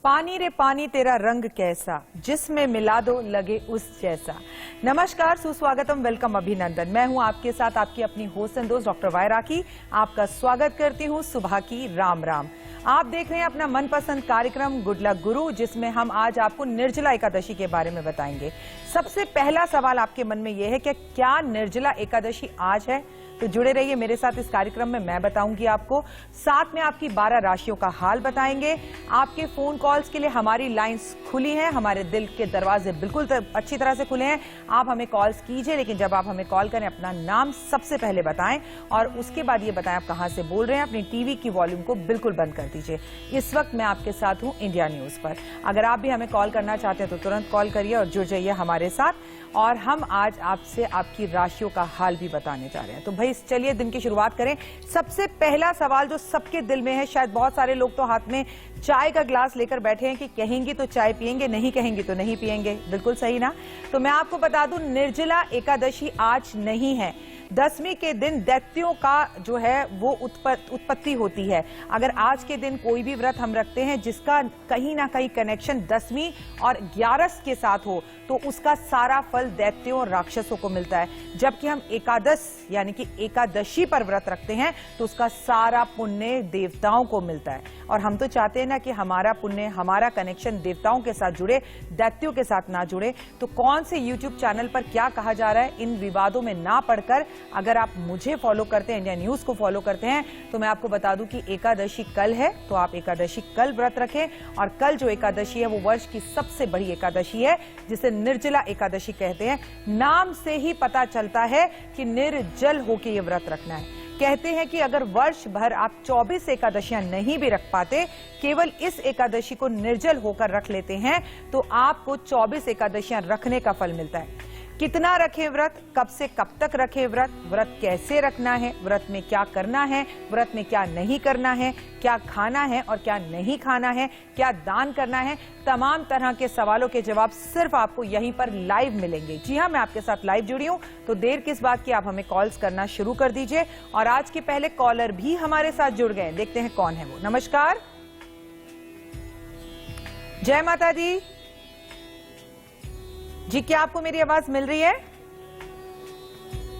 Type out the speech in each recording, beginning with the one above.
पानी रे पानी तेरा रंग कैसा, जिसमें मिला दो लगे उस जैसा। नमस्कार, सुस्वागतम, वेलकम, अभिनंदन। मैं हूं आपके साथ आपकी अपनी होस्ट एंड दोस्त डॉक्टर वायरा की। आपका स्वागत करती हूं सुबह की राम राम। आप देख रहे हैं अपना मनपसंद कार्यक्रम गुड लक गुरु, जिसमें हम आज आपको निर्जला एकादशी के बारे में बताएंगे। सबसे पहला सवाल आपके मन में यह है कि क्या निर्जला एकादशी आज है? तो जुड़े रहिए मेरे साथ इस कार्यक्रम में, मैं बताऊंगी आपको। साथ में आपकी 12 राशियों का हाल बताएंगे। आपके फोन कॉल्स के लिए हमारी लाइंस खुली हैं, हमारे दिल के दरवाजे बिल्कुल अच्छी तरह से खुले हैं। आप हमें कॉल्स कीजिए, लेकिन जब आप हमें कॉल करें अपना नाम सबसे पहले बताएं और उसके बाद ये बताएं आप कहां से बोल रहे हैं। अपनी टीवी की वॉल्यूम को बिल्कुल बंद कर दीजिए। इस वक्त मैं आपके साथ हूं इंडिया न्यूज पर। अगर आप भी हमें कॉल करना चाहते हैं तो तुरंत कॉल करिए और जुड़ जाइए हमारे साथ। और हम आज आपसे आपकी राशियों का हाल भी बताने जा रहे हैं। तो भाई चलिए दिन की शुरुआत करें। सबसे पहला सवाल जो सबके दिल में है, शायद बहुत सारे लोग तो हाथ में चाय का ग्लास लेकर बैठे हैं कि कहेंगी तो चाय पिएंगे, नहीं कहेंगी तो नहीं पिएंगे। बिल्कुल सही ना? तो मैं आपको बता दूं, निर्जला एकादशी आज नहीं है। दसवीं के दिन दैत्यों का जो है वो उत्पत्ति होती है। अगर आज के दिन कोई भी व्रत हम रखते हैं जिसका कहीं ना कहीं कनेक्शन दसवीं और 11 के साथ हो, तो उसका सारा फल दैत्यों और राक्षसों को मिलता है। जबकि हम एकादश यानी कि एकादशी पर व्रत रखते हैं तो उसका सारा पुण्य देवताओं को मिलता है। और हम तो चाहते हैं ना कि हमारा पुण्य, हमारा कनेक्शन देवताओं के साथ जुड़े, दैत्यों के साथ ना जुड़े। तो कौन से यूट्यूब चैनल पर क्या कहा जा रहा है, इन विवादों में ना पड़कर अगर आप मुझे फॉलो करते हैं, इंडिया न्यूज को फॉलो करते हैं, तो मैं आपको बता दूं कि एकादशी कल है, तो आप एकादशी कल व्रत रखें। और कल जो एकादशी है वो वर्ष की सबसे बड़ी एकादशी है, जिसे निर्जला एकादशी कहते हैं। नाम से ही पता चलता है कि निर्जल होकर ये व्रत रखना है। कहते हैं कि अगर वर्ष भर आप 24 एकादशियां नहीं भी रख पाते, केवल इस एकादशी को निर्जल होकर रख लेते हैं, तो आपको 24 एकादशियां रखने का फल मिलता है। कितना रखें व्रत, कब से कब तक रखें व्रत, व्रत कैसे रखना है, व्रत में क्या करना है, व्रत में क्या नहीं करना है, क्या खाना है और क्या नहीं खाना है, क्या दान करना है, तमाम तरह के सवालों के जवाब सिर्फ आपको यहीं पर लाइव मिलेंगे। जी हां, मैं आपके साथ लाइव जुड़ी हूं। तो देर किस बात की, आप हमें कॉल्स करना शुरू कर दीजिए। और आज के पहले कॉलर भी हमारे साथ जुड़ गए, देखते हैं कौन है वो। नमस्कार, जय माता दी जी। क्या आपको मेरी आवाज मिल रही है?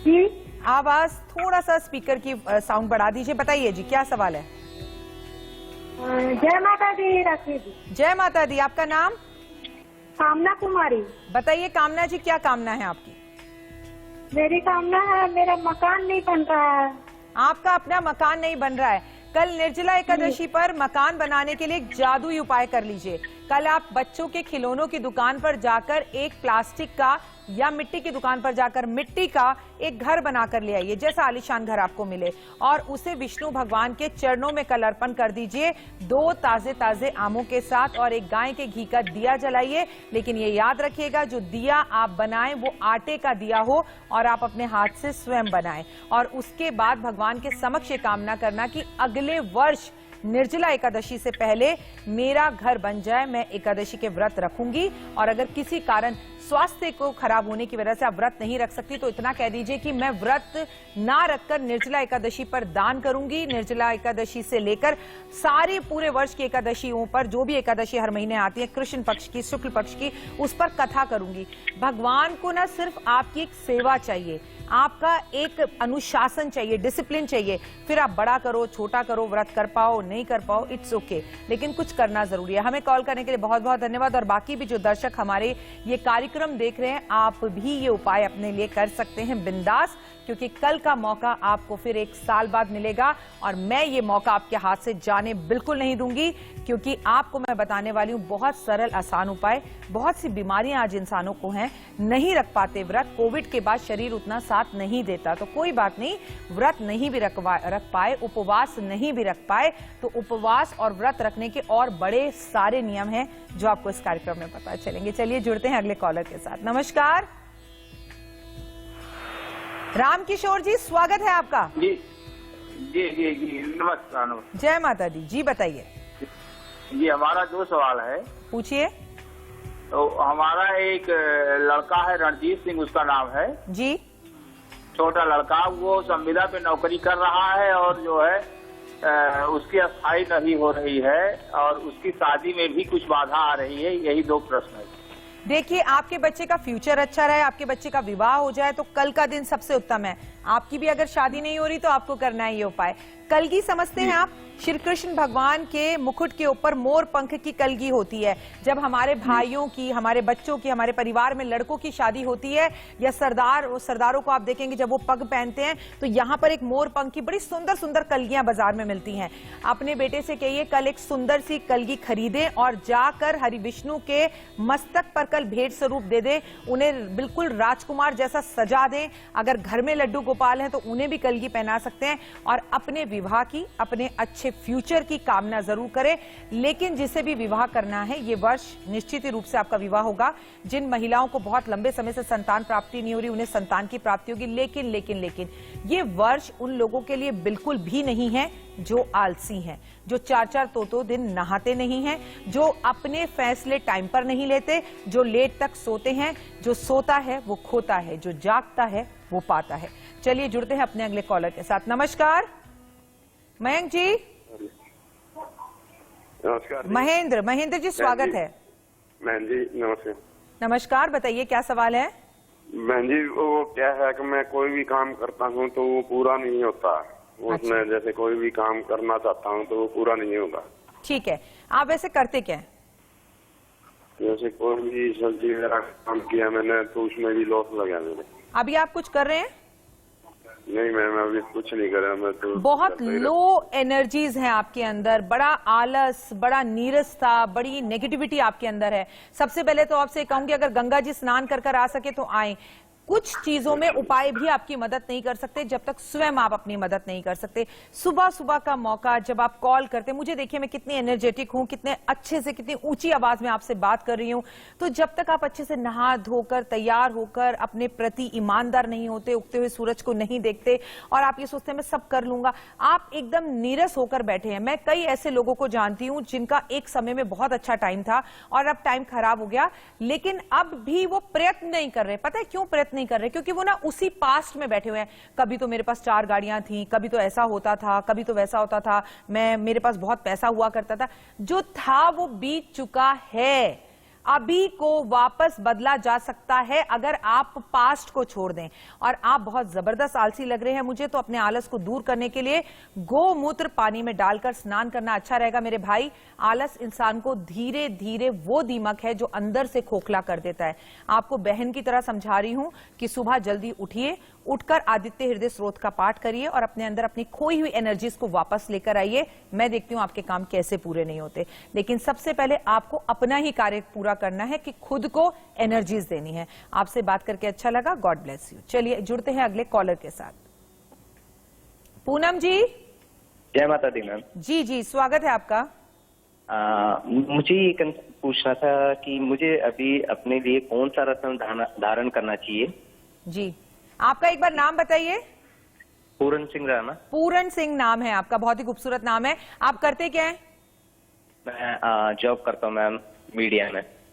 जी, आवाज थोड़ा सा स्पीकर की साउंड बढ़ा दीजिए। बताइए जी, क्या सवाल है? जय माता दी राखी जी। जय माता दी। आपका नाम? कामना कुमारी। बताइए कामना जी, क्या कामना है आपकी? मेरी कामना है, मेरा मकान नहीं बन रहा है। आपका अपना मकान नहीं बन रहा है। कल निर्जला एकादशी पर मकान बनाने के लिए एक जादुई उपाय कर लीजिए। कल आप बच्चों के खिलौनों की दुकान पर जाकर एक प्लास्टिक का या मिट्टी की दुकान पर जाकर मिट्टी का एक घर बनाकर ले आइए, जैसा आलीशान घर आपको मिले, और उसे विष्णु भगवान के चरणों में कल अर्पण कर दीजिए 2 ताजे ताजे आमों के साथ, और एक गाय के घी का दिया जलाइए। लेकिन ये याद रखिएगा, जो दिया आप बनाएं वो आटे का दिया हो और आप अपने हाथ से स्वयं बनाएं। और उसके बाद भगवान के समक्ष ये कामना करना कि अगले वर्ष निर्जला एकादशी से पहले मेरा घर बन जाए, मैं एकादशी के व्रत रखूंगी। और अगर किसी कारण स्वास्थ्य को खराब होने की वजह से आप व्रत नहीं रख सकती, तो इतना कह दीजिए कि मैं व्रत ना रखकर निर्जला एकादशी पर दान करूंगी। निर्जला एकादशी से लेकर सारे पूरे वर्ष की एकादशियों पर, जो भी एकादशी हर महीने आती है, कृष्ण पक्ष की, शुक्ल पक्ष की, उस पर कथा करूंगी। भगवान को ना सिर्फ आपकी एक सेवा चाहिए, आपका एक अनुशासन चाहिए, डिसिप्लिन चाहिए। फिर आप बड़ा करो, छोटा करो, व्रत कर पाओ, नहीं कर पाओ, इट्स ओके, लेकिन कुछ करना जरूरी है। हमें कॉल करने के लिए बहुत बहुत धन्यवाद। और बाकी भी जो दर्शक हमारे ये कार्यक्रम देख रहे हैं, आप भी ये उपाय अपने लिए कर सकते हैं बिंदास, क्योंकि कल का मौका आपको फिर 1 साल बाद मिलेगा। और मैं ये मौका आपके हाथ से जाने बिल्कुल नहीं दूंगी, क्योंकि आपको मैं बताने वाली हूं बहुत सरल आसान उपाय। बहुत सी बीमारियां आज इंसानों को हैं, नहीं रख पाते व्रत, कोविड के बाद शरीर उतना साथ नहीं देता। तो कोई बात नहीं, व्रत नहीं भी रख पाए, उपवास नहीं भी रख पाए, तो उपवास और व्रत रखने के और बड़े सारे नियम हैं जो आपको इस कार्यक्रम में पता चलेंगे। चलिए जुड़ते हैं अगले कॉलर के साथ। नमस्कार, राम किशोर जी, स्वागत है आपका। जी जी जी जी, नमस्कार। जय माता दी जी, बताइए जी, हमारा 2 सवाल है। पूछिए। तो हमारा एक लड़का है, रणजीत सिंह उसका नाम है जी। छोटा लड़का, वो संविदा पे नौकरी कर रहा है और जो है उसकी स्थायी नहीं हो रही है और उसकी शादी में भी कुछ बाधा आ रही है। यही 2 प्रश्न है। देखिए, आपके बच्चे का फ्यूचर अच्छा रहे, आपके बच्चे का विवाह हो जाए तो कल का दिन सबसे उत्तम है। आपकी भी अगर शादी नहीं हो रही तो आपको करना है ये उपाय। कलगी समझते हैं आप? श्री कृष्ण भगवान के मुकुट के ऊपर मोर पंख की कलगी होती है। जब हमारे भाइयों की, हमारे बच्चों की, हमारे परिवार में लड़कों की शादी होती है या सरदारों को आप देखेंगे जब वो पग पहनते हैं तो यहाँ पर एक मोर पंख की बड़ी सुंदर सुंदर कलगियां बाजार में मिलती हैं। अपने बेटे से कहिए कल एक सुंदर सी कलगी खरीदें और जाकर हरि विष्णु के मस्तक पर कल भेंट स्वरूप दे दें। उन्हें बिल्कुल राजकुमार जैसा सजा दें। अगर घर में लड्डू गोपाल हैं तो उन्हें भी कलगी पहना सकते हैं और अपने विवाह की, अपने अच्छे फ्यूचर की कामना जरूर करें। लेकिन जिसे भी विवाह करना है ये वर्ष निश्चित ही रूप से आपका विवाह होगा। जिन महिलाओं को बहुत लंबे समय से संतान प्राप्ति नहीं हो रही उन्हें संतान की प्राप्ति होगी। लेकिन ये वर्ष उन लोगों के लिए बिल्कुल भी नहीं है जो आलसी हैं, जो 4-4 तोतो दिन नहाते नहीं हैं, जो अपने फैसले टाइम पर नहीं लेते, जो लेट तक सोते हैं। जो सोता है वो खोता है, जो जागता है वो पाता है। चलिए जुड़ते हैं अपने अगले कॉलर के साथ। नमस्कार मयंक जी। नमस्कार। महेंद्र जी स्वागत है। बहन जी नमस्ते। नमस्कार, बताइए क्या सवाल है? बहन जी वो क्या है कि मैं कोई भी काम करता हूँ तो वो पूरा नहीं होता। उसमें जैसे कोई भी काम करना चाहता हूँ तो वो पूरा नहीं होगा। ठीक है, आप वैसे करते क्या है? जैसे कोई भी सब्जी वगैरह काम किया मैंने तो उसमें भी लॉस लगा मेरे। अभी आप कुछ कर रहे हैं? नहीं मैम अभी कुछ नहीं कर रहा मैं तो। बहुत लो एनर्जीज हैं आपके अंदर, बड़ा आलस, बड़ा नीरसता, बड़ी नेगेटिविटी आपके अंदर है। सबसे पहले तो आपसे कहूंगी अगर गंगा जी स्नान कर आ सके तो आए। कुछ चीजों में उपाय भी आपकी मदद नहीं कर सकते जब तक स्वयं आप अपनी मदद नहीं कर सकते। सुबह सुबह का मौका जब आप कॉल करते, मुझे देखिए मैं कितनी एनर्जेटिक हूं, कितने अच्छे से, कितनी ऊंची आवाज में आपसे बात कर रही हूं। तो जब तक आप अच्छे से नहा धोकर तैयार होकर अपने प्रति ईमानदार नहीं होते, उगते हुए सूरज को नहीं देखते और आप ये सोचते हैं मैं सब कर लूंगा, आप एकदम नीरस होकर बैठे हैं। मैं कई ऐसे लोगों को जानती हूं जिनका एक समय में बहुत अच्छा टाइम था और अब टाइम खराब हो गया, लेकिन अब भी वो प्रयत्न नहीं कर रहे। पता है क्यों प्रयत्न नहीं कर रहे? क्योंकि वो ना उसी पास्ट में बैठे हुए हैं। कभी तो मेरे पास 4 गाड़ियां थी, कभी तो ऐसा होता था, कभी तो वैसा होता था, मेरे पास बहुत पैसा हुआ करता था। जो था वो बीत चुका है। अभी को वापस बदला जा सकता है अगर आप पास्ट को छोड़ दें। और आप बहुत जबरदस्त आलसी लग रहे हैं मुझे, तो अपने आलस को दूर करने के लिए गोमूत्र पानी में डालकर स्नान करना अच्छा रहेगा मेरे भाई। आलस इंसान को धीरे धीरे वो दीमक है जो अंदर से खोखला कर देता है। आपको बहन की तरह समझा रही हूं कि सुबह जल्दी उठिए, उठकर आदित्य हृदय स्रोत का पाठ करिए और अपने अंदर अपनी खोई हुई एनर्जीज को वापस लेकर आइए। मैं देखती हूं आपके काम कैसे पूरे नहीं होते। लेकिन सबसे पहले आपको अपना ही कार्य पूरा करना है कि खुद को एनर्जीज देनी है। आपसे बात करके अच्छा लगा, गॉड ब्लेस यू। चलिए जुड़ते हैं अगले कॉलर के साथ। पूनम जी। जय माता दी मैम। जी स्वागत है आपका। मुझे ये पूछना था कि मुझे अभी अपने लिए कौन सा रत्न धारण करना चाहिए? जी, आपका एक बार नाम बताइए। पूरन सिंह राणा। पूरन सिंह नाम है आपका, बहुत ही खूबसूरत नाम है। आप करते क्या है? मैं जॉब करता हूँ मैम,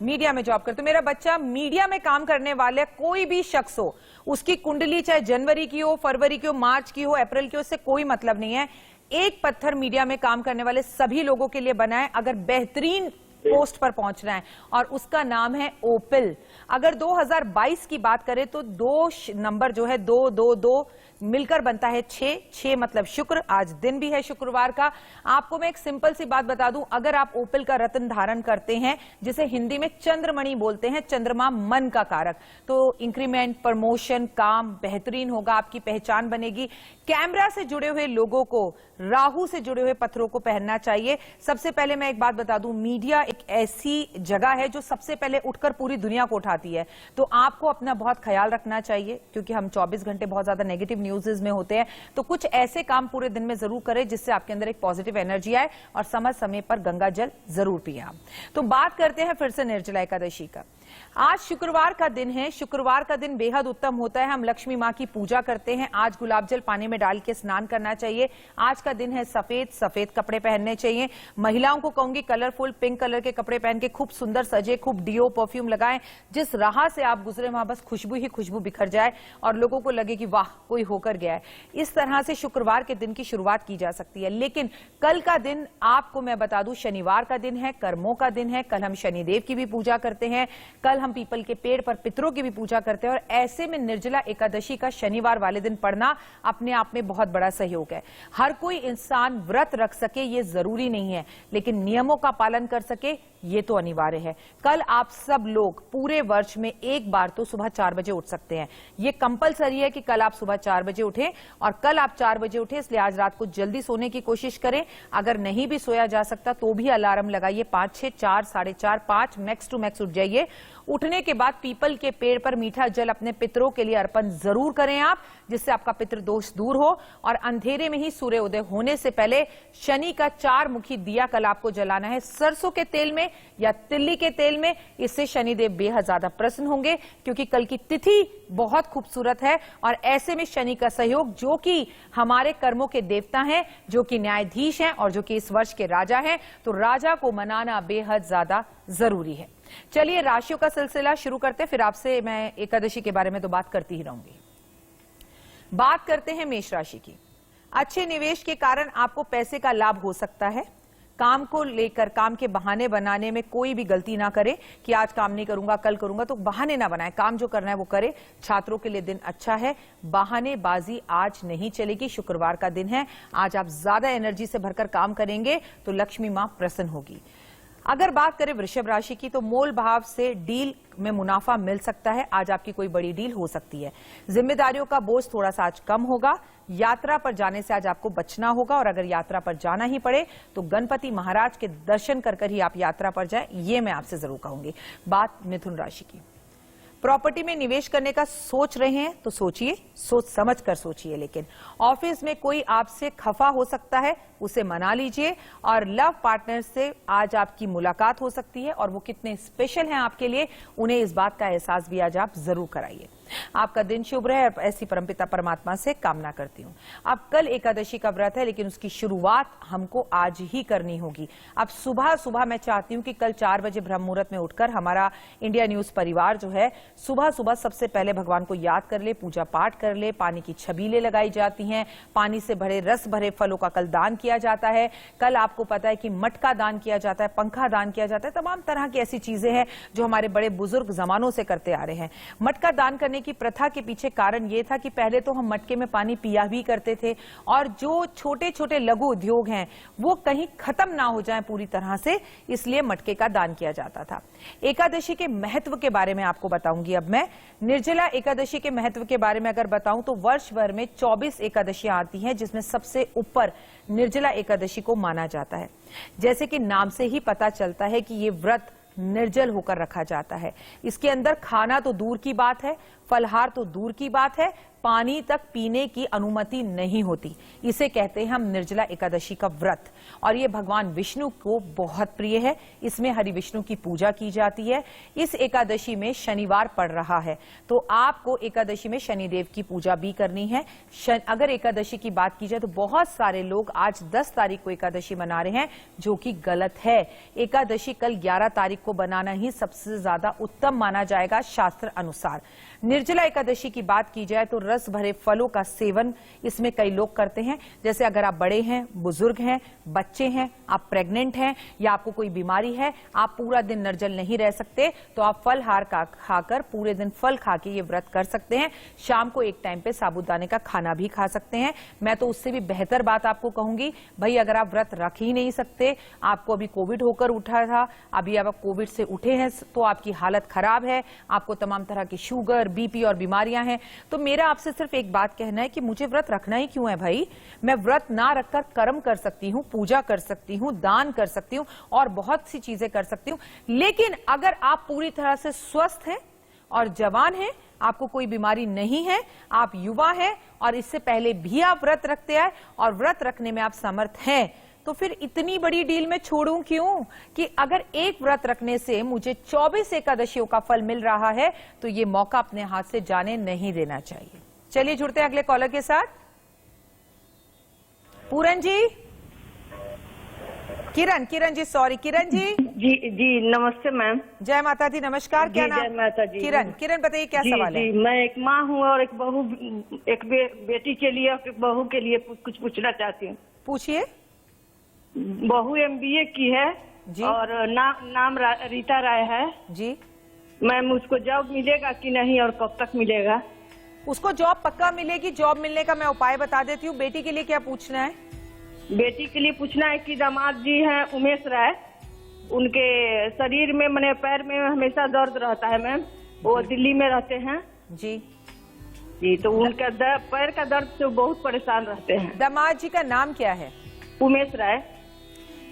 मीडिया में जॉब करते हो। मेरा बच्चा मीडिया में काम करने वाले कोई भी शख्स हो, उसकी कुंडली चाहे जनवरी की हो, फरवरी की हो, मार्च की हो, अप्रैल की हो, उससे कोई मतलब नहीं है। एक पत्थर मीडिया में काम करने वाले सभी लोगों के लिए बना है अगर बेहतरीन पोस्ट पर पहुंचना है, और उसका नाम है ओपिल। अगर 2022 की बात करें तो 2 नंबर जो है 222 मिलकर बनता है 6 मतलब शुक्र। आज दिन भी है शुक्रवार का। आपको मैं एक सिंपल सी बात बता दूं, अगर आप ओपिल का रत्न धारण करते हैं, जिसे हिंदी में चंद्रमणि बोलते हैं, चंद्रमा मन का कारक, तो इंक्रीमेंट, प्रमोशन, काम बेहतरीन होगा, आपकी पहचान बनेगी। कैमरा से जुड़े हुए लोगों को राहु से जुड़े हुए पत्थरों को पहनना चाहिए। सबसे पहले मैं एक बात बता दूं, मीडिया एक ऐसी जगह है जो सबसे पहले उठकर पूरी दुनिया को उठाती है, तो आपको अपना बहुत ख्याल रखना चाहिए, क्योंकि हम 24 घंटे बहुत ज्यादा नेगेटिव न्यूज़ में होते हैं। तो कुछ ऐसे काम पूरे दिन में जरूर करें जिससे आपके अंदर एक पॉजिटिव एनर्जी आए, और समय समय पर गंगा जल जरूर पिए आप। तो बात करते हैं फिर से निर्जला एकादशी का। आज शुक्रवार का दिन है। शुक्रवार का दिन बेहद उत्तम होता है। हम लक्ष्मी माँ की पूजा करते हैं। आज गुलाब जल पानी में डाल के स्नान करना चाहिए। आज का दिन है सफेद कपड़े पहनने चाहिए। महिलाओं को कहूंगी कलरफुल पिंक कलर के कपड़े पहन के खूब सुंदर सजे, खूब डियो परफ्यूम लगाएं। जिस राह से आप गुजरे वहां बस खुशबू ही खुशबू बिखर जाए और लोगों को लगे कि वाह कोई होकर गया है। इस तरह से शुक्रवार के दिन की शुरुआत की जा सकती है। लेकिन कल का दिन आपको मैं बता दूं शनिवार का दिन है, कर्मों का दिन है। कल हम शनिदेव की भी पूजा करते हैं। कल हम पीपल के पेड़ पर पितरों की भी पूजा करते हैं। और ऐसे में निर्जला एकादशी का शनिवार वाले दिन पढ़ना अपने आप में बहुत बड़ा सहयोग है। हर कोई इंसान व्रत रख सके ये जरूरी नहीं है, लेकिन नियमों का पालन कर सके ये तो अनिवार्य है। कल आप सब लोग पूरे वर्ष में एक बार तो सुबह 4 बजे उठ सकते हैं। ये कंपलसरी है कि कल आप सुबह 4 बजे उठें। और कल आप 4 बजे उठें, इसलिए आज रात को जल्दी सोने की कोशिश करें। अगर नहीं भी सोया जा सकता तो भी अलार्म लगाइए। 5, 6, 4, 4:30, 5 मैक्स टू मैक्स उठ जाइए। उठने के बाद पीपल के पेड़ पर मीठा जल अपने पितरों के लिए अर्पण जरूर करें आप, जिससे आपका पितृदोष दूर हो। और अंधेरे में ही सूर्य उदय होने से पहले शनि का 4 मुखी दिया कल आपको जलाना है, सरसों के तेल में या तिल्ली के तेल में। इससे शनिदेव बेहद ज्यादा प्रसन्न होंगे, क्योंकि कल की तिथि बहुत खूबसूरत है। और ऐसे में शनि का सहयोग, जो कि हमारे कर्मों के देवता हैं, जो कि न्यायाधीश हैं और जो कि इस वर्ष के राजा हैं, तो राजा को मनाना बेहद ज्यादा जरूरी है। चलिए राशियों का सिलसिला शुरू करते हैं। फिर आपसे मैं एकादशी के बारे में तो बात करती ही रहूंगी। बात करते हैं मेष राशि की। अच्छे निवेश के कारण आपको पैसे का लाभ हो सकता है। काम को लेकर काम के बहाने बनाने में कोई भी गलती ना करें कि आज काम नहीं करूंगा कल करूंगा, तो बहाने ना बनाएं। काम जो करना है वो करें। छात्रों के लिए दिन अच्छा है। बहानेबाजी आज नहीं चलेगी। शुक्रवार का दिन है। आज आप ज्यादा एनर्जी से भरकर काम करेंगे तो लक्ष्मी मां प्रसन्न होगी। अगर बात करें वृषभ राशि की, तो मोल भाव से डील में मुनाफा मिल सकता है। आज आपकी कोई बड़ी डील हो सकती है। जिम्मेदारियों का बोझ थोड़ा सा आज कम होगा। यात्रा पर जाने से आज आपको बचना होगा। और अगर यात्रा पर जाना ही पड़े तो गणपति महाराज के दर्शन कर ही आप यात्रा पर जाएं, ये मैं आपसे जरूर कहूंगी। बात मिथुन राशि की। प्रॉपर्टी में निवेश करने का सोच रहे हैं तो सोचिए, सोच समझ कर सोचिए। लेकिन ऑफिस में कोई आपसे खफा हो सकता है, उसे मना लीजिए। और लव पार्टनर से आज आपकी मुलाकात हो सकती है, और वो कितने स्पेशल हैं आपके लिए, उन्हें इस बात का एहसास भी आज आप जरूर कराइए। आपका दिन शुभ रहे, ऐसी परमपिता परमात्मा से कामना करती हूं। अब कल एकादशी का व्रत है, लेकिन उसकी शुरुआत हमको आज ही करनी होगी। अब सुबह सुबह मैं चाहती हूं कि कल 4 बजे ब्रह्म मुहूर्त में उठकर हमारा इंडिया न्यूज परिवार जो है सुबह सुबह सबसे पहले भगवान को याद कर ले, पूजा पाठ कर ले। पानी की छबीलें लगाई जाती हैं। पानी से भरे रस भरे फलों का कल दान किया जाता है। कल आपको पता है कि मटका दान किया जाता है, पंखा दान किया जाता है। तमाम तरह की ऐसी चीजें हैं जो हमारे बड़े बुजुर्ग जमानों से करते आ रहे हैं। मटका दान करने की प्रथा के पीछे कारण यह था कि पहले तो हम मटके में पानी पिया भी करते थे, और जो छोटे छोटे लघु उद्योग हैं वो कहीं खत्म ना हो जाएं पूरी तरह से, इसलिए मटके का दान किया जाता था। एकादशी के महत्व के बारे में आपको बताऊंगी। अब मैं निर्जला एकादशी के महत्व के बारे में अगर बताऊं तो वर्ष भर में 24 एकादशियां आती हैं, जिसमें सबसे ऊपर निर्जला एकादशी को माना जाता है। जैसे कि नाम से ही पता चलता है कि ये व्रत निर्जल होकर रखा जाता है। इसके अंदर खाना तो दूर की बात है, फलहार तो दूर की बात है, पानी तक पीने की अनुमति नहीं होती। इसे कहते हैं हम निर्जला एकादशी का व्रत। और ये भगवान विष्णु को बहुत प्रिय है। इसमें हरि विष्णु की पूजा की जाती है। इस एकादशी में शनिवार पड़ रहा है, तो आपको एकादशी में शनिदेव की पूजा भी करनी है। अगर एकादशी की बात की जाए तो बहुत सारे लोग आज 10 तारीख को एकादशी मना रहे हैं, जो कि गलत है। एकादशी कल 11 तारीख को बनाना ही सबसे ज्यादा उत्तम माना जाएगा शास्त्र अनुसार। निर्जला एकादशी की बात की जाए तो रस भरे फलों का सेवन इसमें कई लोग करते हैं। जैसे अगर आप बड़े हैं, बुजुर्ग हैं, बच्चे हैं, आप प्रेग्नेंट हैं या आपको कोई बीमारी है, आप पूरा दिन निर्जल नहीं रह सकते, तो आप फलहार का खाकर पूरे दिन फल खा के ये व्रत कर सकते हैं। शाम को एक टाइम पे साबूदाने का खाना भी खा सकते हैं। मैं तो उससे भी बेहतर बात आपको कहूंगी, भाई अगर आप व्रत रख ही नहीं सकते, आपको अभी कोविड होकर उठा था, अभी आप कोविड से उठे हैं तो आपकी हालत खराब है, आपको तमाम तरह की शुगर, बीपी और बीमारियां हैं, तो मेरा आपसे सिर्फ एक बात कहना है कि मुझे व्रत रखना ही क्यों है भाई। मैं व्रत ना रखकर कर्म कर सकती हूं, पूजा कर सकती हूं, दान कर सकती हूं और बहुत सी चीजें कर सकती हूं। लेकिन अगर आप पूरी तरह से स्वस्थ हैं और जवान हैं, आपको कोई बीमारी नहीं है, आप युवा हैं और इससे पहले भी आप व्रत रखते आए और व्रत रखने में आप समर्थ हैं, तो फिर इतनी बड़ी डील में छोड़ूं क्यों? कि अगर एक व्रत रखने से मुझे 24 एकादशियों का फल मिल रहा है तो ये मौका अपने हाथ से जाने नहीं देना चाहिए। चलिए जुड़ते हैं अगले कॉलर के साथ। पूरन जी, किरण जी, सॉरी किरण जी। जी नमस्ते मैम। जय माता दी, नमस्कार। क्या नाम? जय माता जी। किरण बताइए क्या सवाल है? मैं एक माँ हूँ और एक बहू, एक बेटी के लिए और एक बहू के लिए कुछ पूछना चाहती हूँ। पूछिए। बहू MBA की है जी। और नाम रीता राय है जी। मैम, उसको जॉब मिलेगा कि नहीं और कब तक मिलेगा? उसको जॉब पक्का मिलेगी। जॉब मिलने का मैं उपाय बता देती हूँ। बेटी के लिए क्या पूछना है? बेटी के लिए पूछना है कि दामाद जी हैं उमेश राय, उनके शरीर में मैंने पैर में हमेशा दर्द रहता है मैम, वो दिल्ली में रहते हैं जी। जी, तो उनका पैर का दर्द से बहुत परेशान रहते हैं। दामाद जी का नाम क्या है? उमेश राय।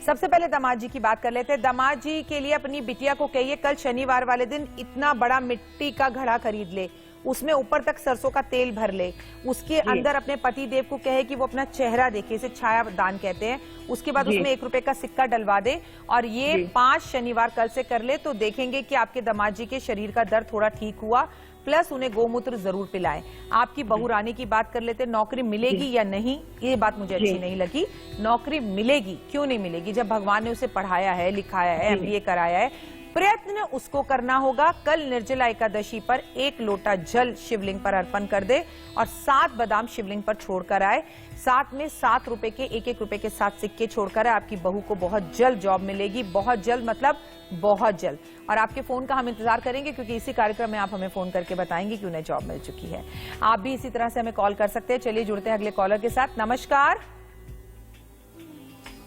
सबसे पहले दामाद जी की बात कर लेते हैं। दामाद जी के लिए अपनी बिटिया को कहिए कल शनिवार वाले दिन इतना बड़ा मिट्टी का घड़ा खरीद ले, उसमें ऊपर तक सरसों का तेल भर ले, उसके अंदर अपने पति देव को कहे कि वो अपना चेहरा देखे, इसे छाया दान कहते हैं। उसके बाद उसमें 1 रुपए का सिक्का डलवा दे और ये 5 शनिवार कल से कर ले तो देखेंगे कि आपके दामाद जी के शरीर का दर्द थोड़ा ठीक हुआ। प्लस उन्हें गोमूत्र जरूर पिलाएं। आपकी बहू रानी की बात कर लेते हैं। नौकरी मिलेगी या नहीं, ये बात मुझे अच्छी नहीं लगी। नौकरी मिलेगी, क्यों नहीं मिलेगी? जब भगवान ने उसे पढ़ाया है, लिखाया है, MBA कराया है, प्रयत्न उसको करना होगा। कल निर्जला एकादशी पर 1 लोटा जल शिवलिंग पर अर्पण कर दे और 7 बादाम शिवलिंग पर छोड़कर आए। साथ में 7 रुपए के 1-1 रुपए के 7 सिक्के छोड़कर आए। आपकी बहू को बहुत जल्द जॉब मिलेगी, बहुत जल्द मतलब बहुत जल्द। और आपके फोन का हम इंतजार करेंगे क्योंकि इसी कार्यक्रम में आप हमें फोन करके बताएंगे कि उन्हें जॉब मिल चुकी है। आप भी इसी तरह से हमें कॉल कर सकते हैं। चलिए जुड़ते हैं अगले कॉलर के साथ। नमस्कार।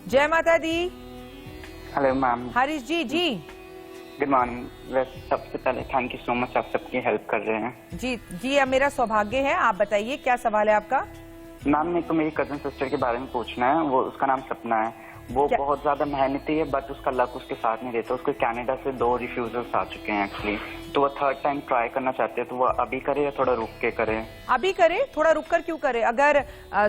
जय माता दी। Hello ma'am. हरीश जी। जी गुड मॉर्निंग। सबसे पहले थैंक यू सो मच, आप सबकी हेल्प कर रहे हैं। जी जी, अब मेरा सौभाग्य है। आप बताइए क्या सवाल है आपका? मैम मेरे को मेरी कजन सिस्टर के बारे में पूछना है। वो, उसका नाम सपना है। वो बहुत ज्यादा मेहनती है बट उसका लक उसके साथ नहीं देता। उसको कनाडा से 2 रिफ्यूजल्स आ चुके हैं एक्चुअली, तो वो 3rd टाइम ट्राई करना चाहते हैं। तो वो अभी करे या थोड़ा रुक के करे? अभी करे। थोड़ा रुक कर क्यों करे? अगर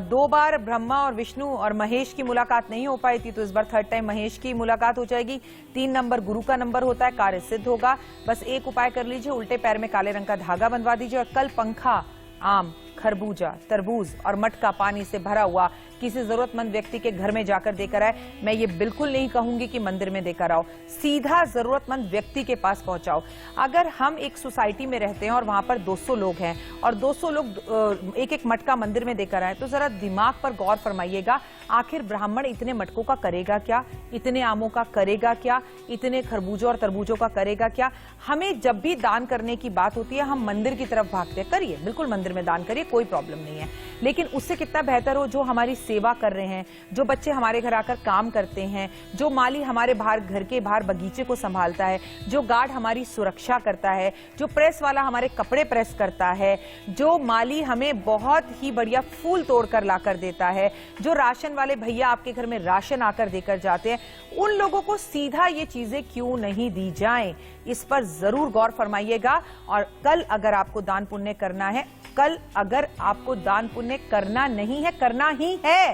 2 बार ब्रह्मा और विष्णु और महेश की मुलाकात नहीं हो पाई थी तो इस बार 3rd टाइम महेश की मुलाकात हो जाएगी। 3 नंबर गुरु का नंबर होता है, कार्य सिद्ध होगा। बस एक उपाय कर लीजिए, उल्टे पैर में काले रंग का धागा बंधवा दीजिए और कल पंखा, आम, खरबूजा, तरबूज और मटका पानी से भरा हुआ किसी जरूरतमंद व्यक्ति के घर में जाकर देकर आए। मैं ये बिल्कुल नहीं कहूंगी कि मंदिर में देकर आओ, सीधा जरूरतमंद व्यक्ति के पास पहुंचाओ। अगर हम एक सोसाइटी में रहते हैं और वहां पर 200 लोग हैं और 200 लोग एक एक मटका मंदिर में देकर आए तो जरा दिमाग पर गौर फरमाइएगा। आखिर ब्राह्मण इतने मटकों का करेगा क्या? इतने आमों का करेगा क्या? इतने खरबूजों और तरबूजों का करेगा क्या? हमें जब भी दान करने की बात होती है हम मंदिर की तरफ भागते हैं। करिए, बिल्कुल मंदिर में दान करिए, कोई प्रॉब्लम नहीं है। लेकिन उससे कितना बेहतर हो जो हमारी सेवा कर रहे हैं, जो बच्चे हमारे घर आकर काम करते हैं, जो माली हमारे बाहर घर के बाहर बगीचे को संभालता है, जो गार्ड हमारी सुरक्षा करता है, जो प्रेस वाला हमारे कपड़े प्रेस करता है, जो माली हमें बहुत ही बढ़िया फूल तोड़कर लाकर देता है, जो राशन वाले भैया आपके घर में राशन आकर देकर जाते हैं, उन लोगों को सीधा ये चीजें क्यों नहीं दी जाएं? इस पर जरूर गौर फरमाइएगा। और कल अगर आपको दान पुण्य करना है, कल अगर आपको दान पुण्य करना नहीं है, करना ही है,